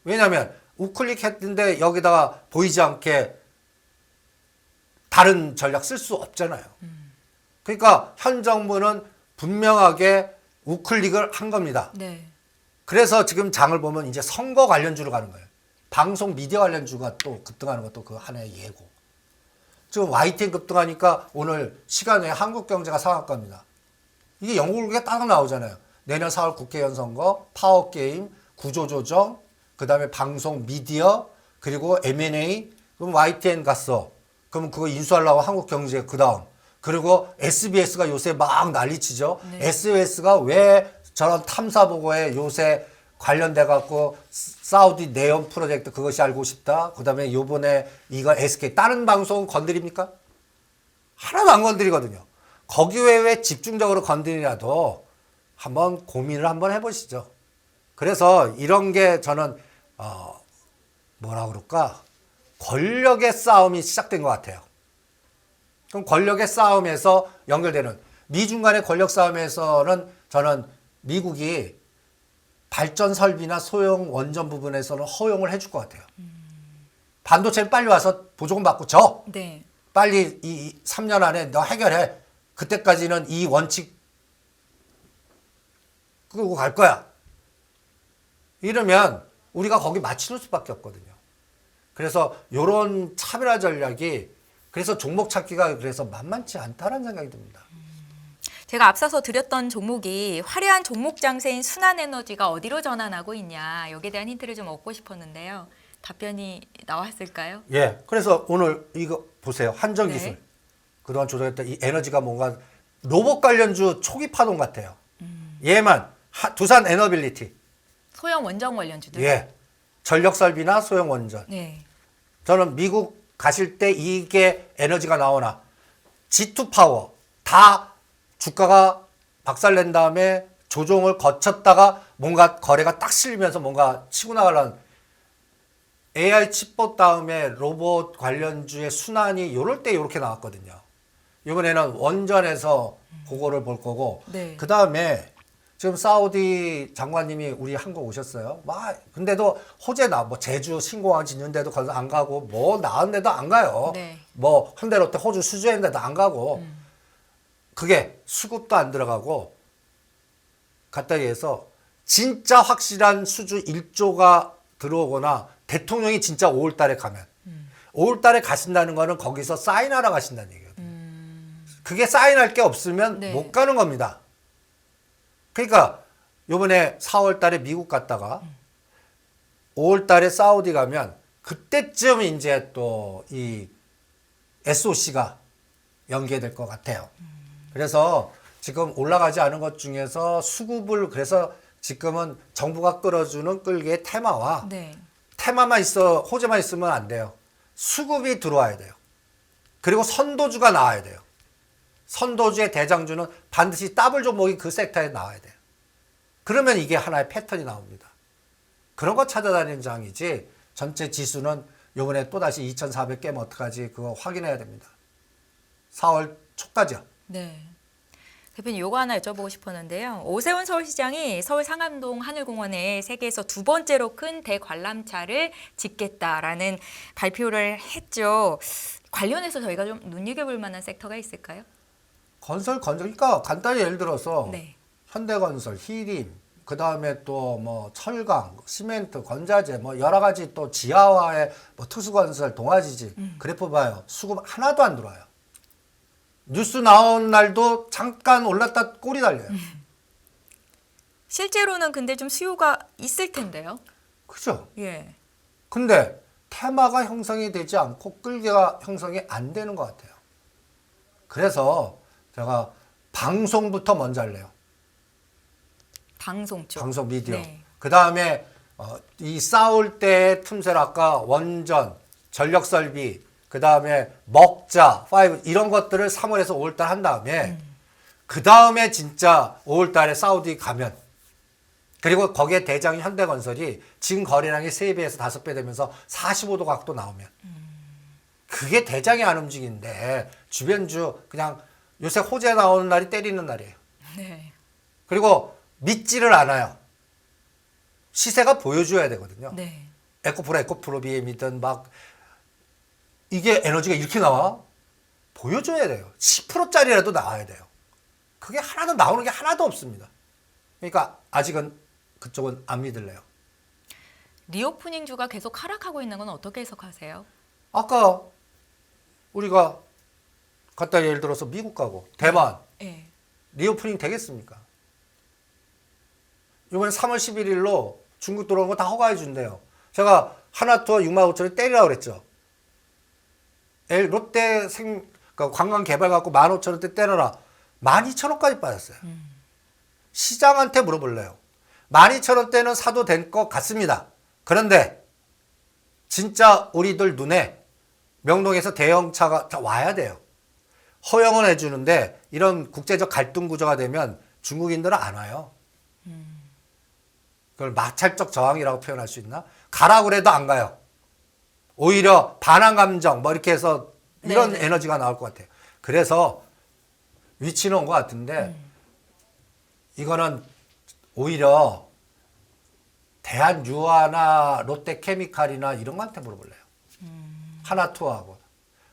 왜냐하면 우클릭 했는데 여기다가 보이지 않게 다른 전략 쓸 수 없잖아요. 그러니까 현 정부는 분명하게 우클릭을 한 겁니다. 네. 그래서 지금 장을 보면 이제 선거 관련주로 가는 거예요. 방송 미디어 관련주가 또 급등하는 것도 그 하나의 예고. 지금 YTN 급등하니까 오늘 시간에 한국경제가 상한가입니다. 이게 영국에 딱 나오잖아요. 내년 4월 국회의원 선거, 파워게임, 구조조정, 그 다음에 방송 미디어, 그리고 M&A, 그럼 YTN 갔어. 그럼 그거 인수하려고 한국경제 그 다음. 그리고 SBS가 요새 막 난리치죠. 네. SBS가 왜 저런 탐사보고에 요새 관련돼갖고 사우디 내연 프로젝트 그것이 알고 싶다. 그 다음에 요번에 이거 SK 다른 방송 건드립니까? 하나도 안 건드리거든요. 거기 외에 집중적으로 건드리라도 한번 고민을 한번 해보시죠. 그래서 이런 게 저는 뭐라 그럴까 권력의 싸움이 시작된 것 같아요. 그럼 권력의 싸움에서 연결되는 미중 간의 권력 싸움에서는 저는 미국이 발전 설비나 소형 원전 부분에서는 허용을 해줄 것 같아요. 반도체는 빨리 와서 보조금 받고 줘. 네. 빨리 이 3년 안에 너 해결해. 그때까지는 이 원칙 끌고 갈 거야. 이러면 우리가 거기 맞추는 수밖에 없거든요. 그래서 이런 차별화 전략이 그래서 종목 찾기가 그래서 만만치 않다는 생각이 듭니다. 제가 앞서서 드렸던 종목이 화려한 종목 장세인 순환에너지가 어디로 전환하고 있냐 여기에 대한 힌트를 좀 얻고 싶었는데요. 답변이 나왔을까요? 예. 그래서 오늘 이거 보세요. 한전기술. 네. 그동안 조정했던 이 에너지가 뭔가 로봇 관련주 초기 파동 같아요. 얘만 두산 에너빌리티. 소형 원전 관련주들. 예. 전력 설비나 소형 원전. 네. 저는 미국 가실 때 이게 에너지가 나오나 G2 파워 다 주가가 박살낸 다음에 조정을 거쳤다가 뭔가 거래가 딱 실리면서 뭔가 치고 나가려는 AI 칩봇 다음에 로봇 관련주의 순환이 요럴 때 요렇게 나왔거든요. 이번에는 원전에서 그거를 볼 거고 네. 그 다음에 지금 사우디 장관님이 우리 한국 오셨어요. 막 근데도 호재 뭐 제주 신공항 짓는데도 거기서 안 가고 뭐 나은데도 안 가요. 네. 뭐 현대로테 호주 수주했는데도 안 가고 그게 수급도 안 들어가고 갔다기해서 진짜 확실한 수주 1조가 들어오거나 대통령이 진짜 5월달에 가면 5월달에 가신다는 거는 거기서 사인하러 가신다는 얘기거든요. 그게 사인할 게 없으면 네. 못 가는 겁니다. 그러니까 요번에 4월달에 미국 갔다가 5월달에 사우디 가면 그때쯤 이제 또 이 SOC가 연계될 것 같아요. 그래서 지금 올라가지 않은 것 중에서 수급을 그래서 지금은 정부가 끌어주는 끌기의 테마와 네. 테마만 있어 호재만 있으면 안 돼요. 수급이 들어와야 돼요. 그리고 선도주가 나와야 돼요. 선도주의 대장주는 반드시 더블 종목이 그 섹터에 나와야 돼요. 그러면 이게 하나의 패턴이 나옵니다. 그런 거 찾아다니는 장이지 전체 지수는 요번에 또다시 2,400 깨면 어떡하지 그거 확인해야 됩니다. 4월 초까지요. 네. 대표님 요거 하나 여쭤보고 싶었는데요. 오세훈 서울시장이 서울 상암동 하늘공원에 세계에서 두 번째로 큰 대관람차를 짓겠다라는 발표를 했죠. 관련해서 저희가 좀 눈여겨볼 만한 섹터가 있을까요? 그러니까 간단히 예를 들어서 네. 현대건설, 히림, 그 다음에 또 뭐 철강, 시멘트, 건자재, 뭐 여러 가지 또 지하화의 뭐 특수건설, 동아지지 그래프 봐요. 수급 하나도 안 들어와요. 뉴스 나온 날도 잠깐 올랐다 꼬리 달려요. 실제로는 근데 좀 수요가 있을 텐데요. 그죠? 예. 근데 테마가 형성이 되지 않고 끌기가 형성이 안 되는 것 같아요. 그래서 제가 방송부터 먼저 할래요. 방송 쪽. 방송 미디어. 네. 그 다음에 이 싸울 때의 틈새를 아까 원전, 전력설비, 그 다음에 먹자, 파이브 이런 것들을 3월에서 5월달 한 다음에 그 다음에 진짜 5월달에 사우디 가면 그리고 거기에 대장이 현대건설이 지금 거래량이 3배에서 5배 되면서 45도 각도 나오면 그게 대장이 안 움직이는데 주변주 그냥 요새 호재 나오는 날이 때리는 날이에요. 네. 그리고 믿지를 않아요. 시세가 보여줘야 되거든요. 네. 에코프로 BM이든 막 이게 에너지가 이렇게 나와? 보여줘야 돼요. 10%짜리라도 나와야 돼요. 그게 하나도 나오는 게 하나도 없습니다. 그러니까 아직은 그쪽은 안 믿을래요. 리오프닝주가 계속 하락하고 있는 건 어떻게 해석하세요? 아까 우리가 갔다 예를 들어서 미국 가고 대만 예. 리오프닝 되겠습니까? 이번에 3월 11일로 중국 들어오는 거 다 허가해 준대요. 제가 하나투어 6만 5천원 때리라고 그랬죠. 롯데 그러니까 관광 개발 갖고 15,000원대 때려라. 12,000원까지 빠졌어요. 시장한테 물어볼래요. 12,000원대는 사도 될 것 같습니다. 그런데 진짜 우리들 눈에 명동에서 대형차가 다 와야 돼요. 허용은 해주는데 이런 국제적 갈등 구조가 되면 중국인들은 안 와요. 그걸 마찰적 저항이라고 표현할 수 있나? 가라 그래도 안 가요. 오히려 반항 감정 뭐 이렇게 해서 이런 네네. 에너지가 나올 것 같아요. 그래서 위치는 온 것 같은데 이거는 오히려 대한유화나 롯데케미칼이나 이런 거한테 물어볼래요. 하나투어하고.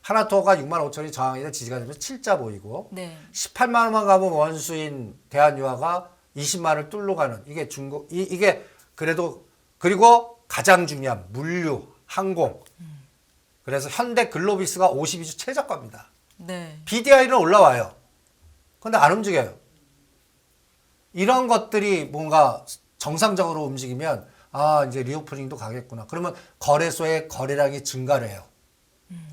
하나투어가 6만 5천이 저항이다 지지가 되면 7자 보이고 네. 18만 원만 가면 원수인 대한유화가 20만 원을 뚫고 가는 이게 중국 이게 그래도 그리고 가장 중요한 물류 항공 그래서 현대 글로비스가 52주 최저가입니다. 네. BDI는 올라와요. 근데 안 움직여요. 이런 것들이 뭔가 정상적으로 움직이면 아 이제 리오프닝도 가겠구나. 그러면 거래소의 거래량이 증가를 해요.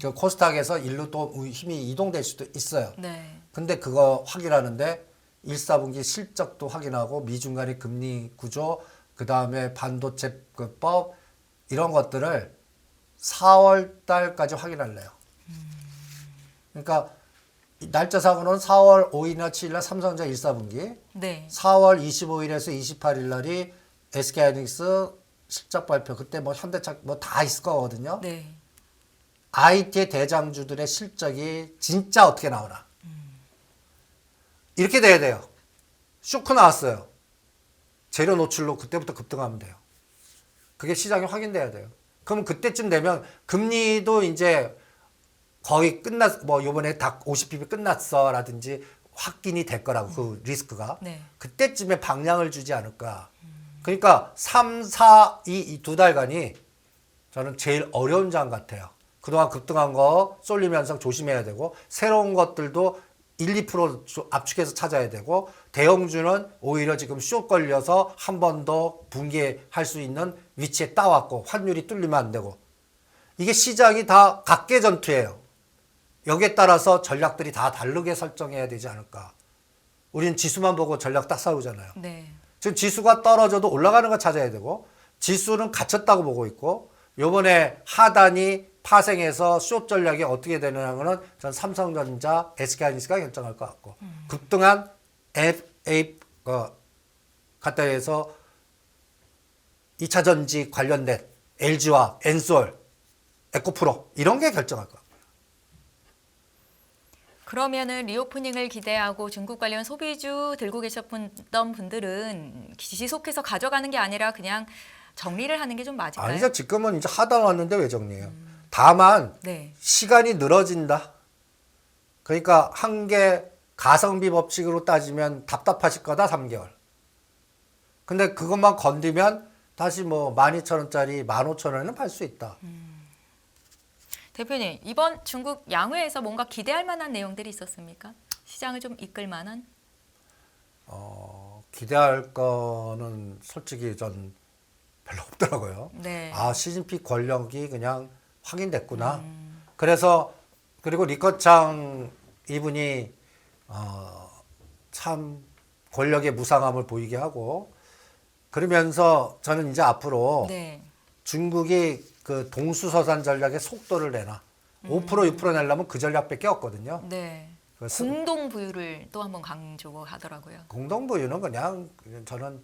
그 코스닥에서 일로 또 힘이 이동될 수도 있어요. 네. 근데 그거 확인하는데 1, 4분기 실적도 확인하고 미중 간의 금리 구조, 그 다음에 반도체법 이런 것들을 4월 달까지 확인할래요. 그러니까 날짜상으로는 4월 5일이나 7일날 삼성전자 1, 4분기, 네. 4월 25일에서 28일 날이 SK하이닉스 실적 발표 그때 뭐 현대차 뭐 다 있을 거거든요. 네. IT의 대장주들의 실적이 진짜 어떻게 나오나. 이렇게 돼야 돼요. 쇼크 나왔어요. 재료 노출로 그때부터 급등하면 돼요. 그게 시장에 확인돼야 돼요. 그럼 그때쯤 되면 금리도 이제 거의 뭐 요번에 다 50bp 끝났어라든지 확인이 될 거라고 그 리스크가. 네. 그때쯤에 방향을 주지 않을까. 그러니까 3, 4, 이 두 달간이 저는 제일 어려운 장 같아요. 그동안 급등한 거 쏠림 현상 조심해야 되고 새로운 것들도 1, 2% 압축해서 찾아야 되고 대형주는 오히려 지금 쇼 걸려서 한 번 더 붕괴할 수 있는 위치에 따왔고 환율이 뚫리면 안 되고 이게 시장이 다 각계 전투예요. 여기에 따라서 전략들이 다 다르게 설정해야 되지 않을까. 우리는 지수만 보고 전략 딱 싸우잖아요. 네. 지금 지수가 떨어져도 올라가는 거 찾아야 되고 지수는 갇혔다고 보고 있고 요번에 하단이 파생해서 숏 전략이 어떻게 되느냐는 전 삼성전자, SK하이닉스가 결정할 것 같고 급등한 갖다 해서 2차 전지 관련된 LG와 엔솔, 에코프로 이런 게 결정할 것 같고 그러면은 리오프닝을 기대하고 중국 관련 소비주 들고 계셨던 분들은 지속해서 가져가는 게 아니라 그냥 정리를 하는 게 좀 맞을까요? 아니죠. 지금은 이제 하단 왔는데 왜 정리해요? 다만 네. 시간이 늘어진다. 그러니까 한 개 가성비 법칙으로 따지면 답답하실 거다 3개월. 근데 그것만 건드면 다시 뭐 12,000원짜리 15,000원에는 팔 수 있다. 대표님, 이번 중국 양회에서 뭔가 기대할 만한 내용들이 있었습니까? 시장을 좀 이끌 만한? 기대할 거는 솔직히 전 별로 없더라고요. 네. 아, 시진핑 권력이 그냥 확인됐구나. 그래서 그리고 리커창 이분이 참 권력의 무상함을 보이게 하고 그러면서 저는 이제 앞으로 네. 중국이 그 동수서산 전략의 속도를 내나 5% 6% 내려면 그 전략밖에 없거든요. 네. 그래서 공동 부유를 또 한번 강조하더라고요. 공동부유는 그냥 저는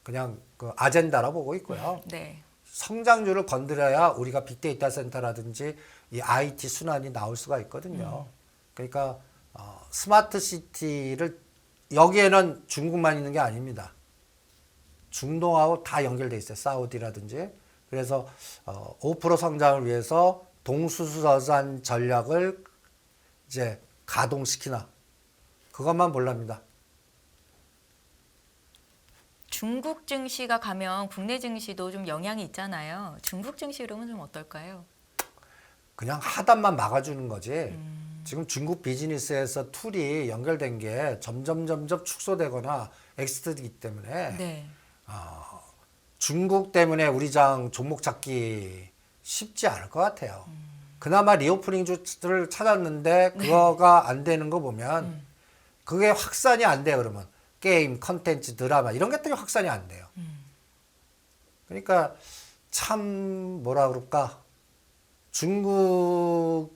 그냥 그 아젠다라고 보고 있고요. 네. 성장률을 건드려야 우리가 빅데이터 센터라든지 이 IT 순환이 나올 수가 있거든요. 그러니까 스마트 시티를 여기에는 중국만 있는 게 아닙니다. 중동하고 다 연결돼 있어요. 사우디라든지. 그래서 5% 성장을 위해서 동수서산 전략을 이제 가동시키나 그것만 몰랍니다. 중국 증시가 가면 국내 증시도 좀 영향이 있잖아요. 중국 증시 흐름은 좀 어떨까요? 그냥 하단만 막아주는 거지. 지금 중국 비즈니스에서 툴이 연결된 게 점점 축소되거나 엑시트이기 때문에 네. 중국 때문에 우리 장 종목 찾기 쉽지 않을 것 같아요. 그나마 리오프닝주를 찾았는데 그거가 안 되는 거 보면 그게 확산이 안 돼요. 그러면 게임, 컨텐츠, 드라마 이런 것들이 확산이 안 돼요. 그러니까 참 뭐라 그럴까 중국은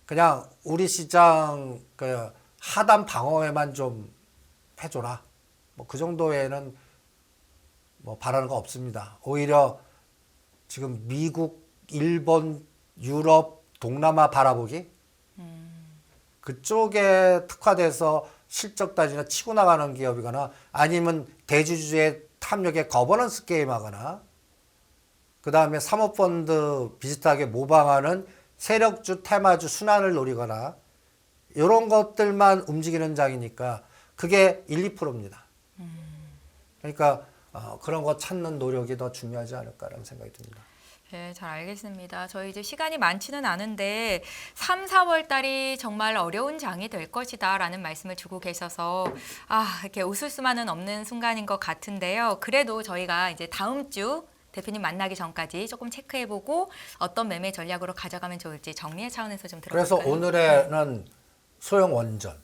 그냥 우리 시장 그 하단 방어에만 좀 해줘라. 뭐 그 정도에는 뭐 바라는 거 없습니다. 오히려 지금 미국, 일본, 유럽, 동남아 바라보기 그쪽에 특화돼서 실적 따지나 치고 나가는 기업이거나 아니면 대주주의 탐욕에 거버넌스 게임하거나 그 다음에 사모펀드 비슷하게 모방하는 세력주, 테마주 순환을 노리거나 이런 것들만 움직이는 장이니까 그게 1, 2%입니다. 그러니까 그런 거 찾는 노력이 더 중요하지 않을까라는 생각이 듭니다. 네, 잘 알겠습니다. 저희 이제 시간이 많지는 않은데 3, 4월 달이 정말 어려운 장이 될 것이다라는 말씀을 주고 계셔서 이렇게 웃을 수만은 없는 순간인 것 같은데요. 그래도 저희가 이제 다음 주 대표님 만나기 전까지 조금 체크해보고 어떤 매매 전략으로 가져가면 좋을지 정리의 차원에서 좀 들어볼까요? 그래서 오늘에는 소형 원전,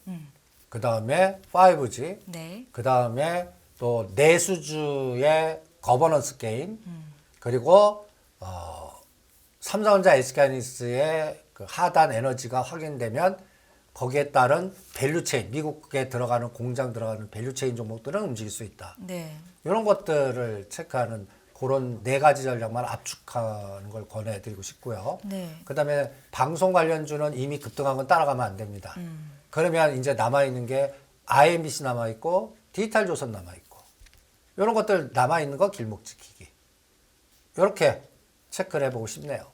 그 다음에 5G, 네. 그 다음에 또 내수주의 거버넌스 게임, 그리고 삼성전자 SK하이닉스의 그 하단 에너지가 확인되면 거기에 따른 밸류체인, 미국에 들어가는 공장 들어가는 밸류체인 종목들은 움직일 수 있다. 네. 이런 것들을 체크하는 그런 4가지 전략만 압축하는 걸 권해드리고 싶고요. 네. 그다음에 방송 관련주는 이미 급등한 건 따라가면 안 됩니다. 그러면 이제 남아있는 게 IMBC 남아있고 디지털조선 남아있고 이런 것들 남아있는 거 길목 지키기. 이렇게 체크를 해보고 싶네요.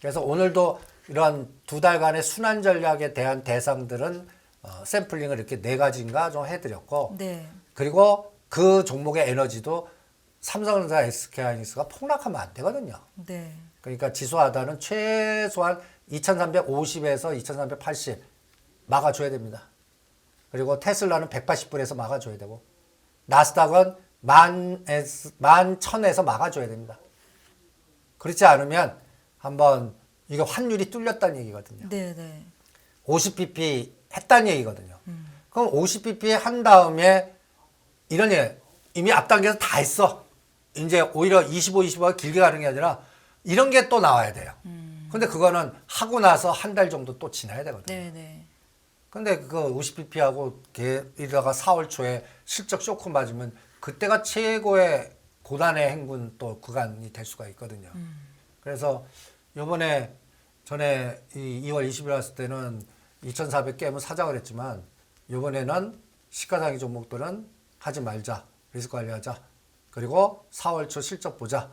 그래서 오늘도 이러한 2달간의 순환 전략에 대한 대상들은 샘플링을 이렇게 4가지인가 좀 해드렸고 네. 그리고 그 종목의 에너지도 삼성전자 SK하이닉스가 폭락하면 안 되거든요. 네. 그러니까 지수하단은 최소한 2350에서 2380 막아줘야 됩니다. 그리고 테슬라는 180불에서 막아줘야 되고 나스닥은 11,000에서 막아줘야 됩니다. 그렇지 않으면 한번 이게 환율이 뚫렸다는 얘기거든요. 네. 네. 50bp 했다는 얘기거든요. 그럼 50bp 한 다음에 이런 예 이미 앞단계에서 다 했어. 이제 오히려 25, 25가 길게 가는 게 아니라 이런 게 또 나와야 돼요. 근데 그거는 하고 나서 한 달 정도 또 지나야 되거든요. 네. 네. 근데 그 50bp하고 이러다가 4월 초에 실적 쇼크 맞으면 그때가 최고의 고난의 행군 또 구간이 될 수가 있거든요. 그래서 요번에 전에 2월 20일 왔을 때는 2,400 깨면 사자 그랬지만 요번에는 시가상위 종목들은 하지 말자. 리스크 관리하자. 그리고 4월 초 실적 보자.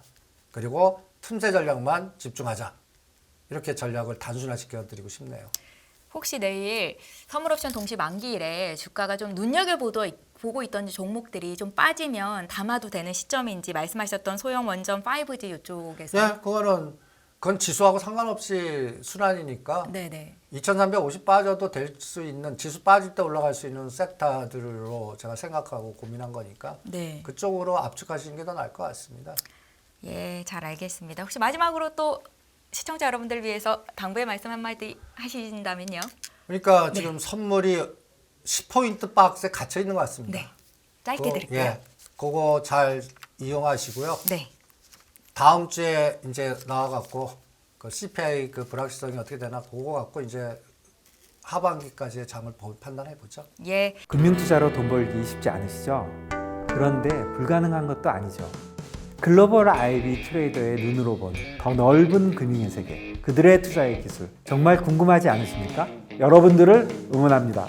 그리고 틈새 전략만 집중하자. 이렇게 전략을 단순화시켜 드리고 싶네요. 혹시 내일 선물옵션 동시 만기일에 주가가 좀 눈여겨보고 있던 종목들이 좀 빠지면 담아도 되는 시점인지 말씀하셨던 소형 원전 5G 이쪽에서. 예, 그건 지수하고 상관없이 순환이니까 네네. 2350 빠져도 될 수 있는 지수 빠질 때 올라갈 수 있는 섹터들로 제가 생각하고 고민한 거니까 네. 그쪽으로 압축하시는 게 더 나을 것 같습니다. 예, 잘 알겠습니다. 혹시 마지막으로 또 시청자 여러분들 위해서 당부의 말씀 한마디 하신다면요? 그러니까 지금 선물이 10포인트 박스에 갇혀 있는 것 같습니다. 네. 짧게 드릴게요. 예, 그거 잘 이용하시고요. 네. 다음 주에 이제 나와갖고 그 CPI 그 불확실성이 어떻게 되나 그거 갖고 이제 하반기까지의 장을 판단해 보죠. 예. 금융투자로 돈 벌기 쉽지 않으시죠? 그런데 불가능한 것도 아니죠. 글로벌 IB 트레이더의 눈으로 본 더 넓은 금융의 세계, 그들의 투자의 기술 정말 궁금하지 않으십니까? 여러분들을 응원합니다.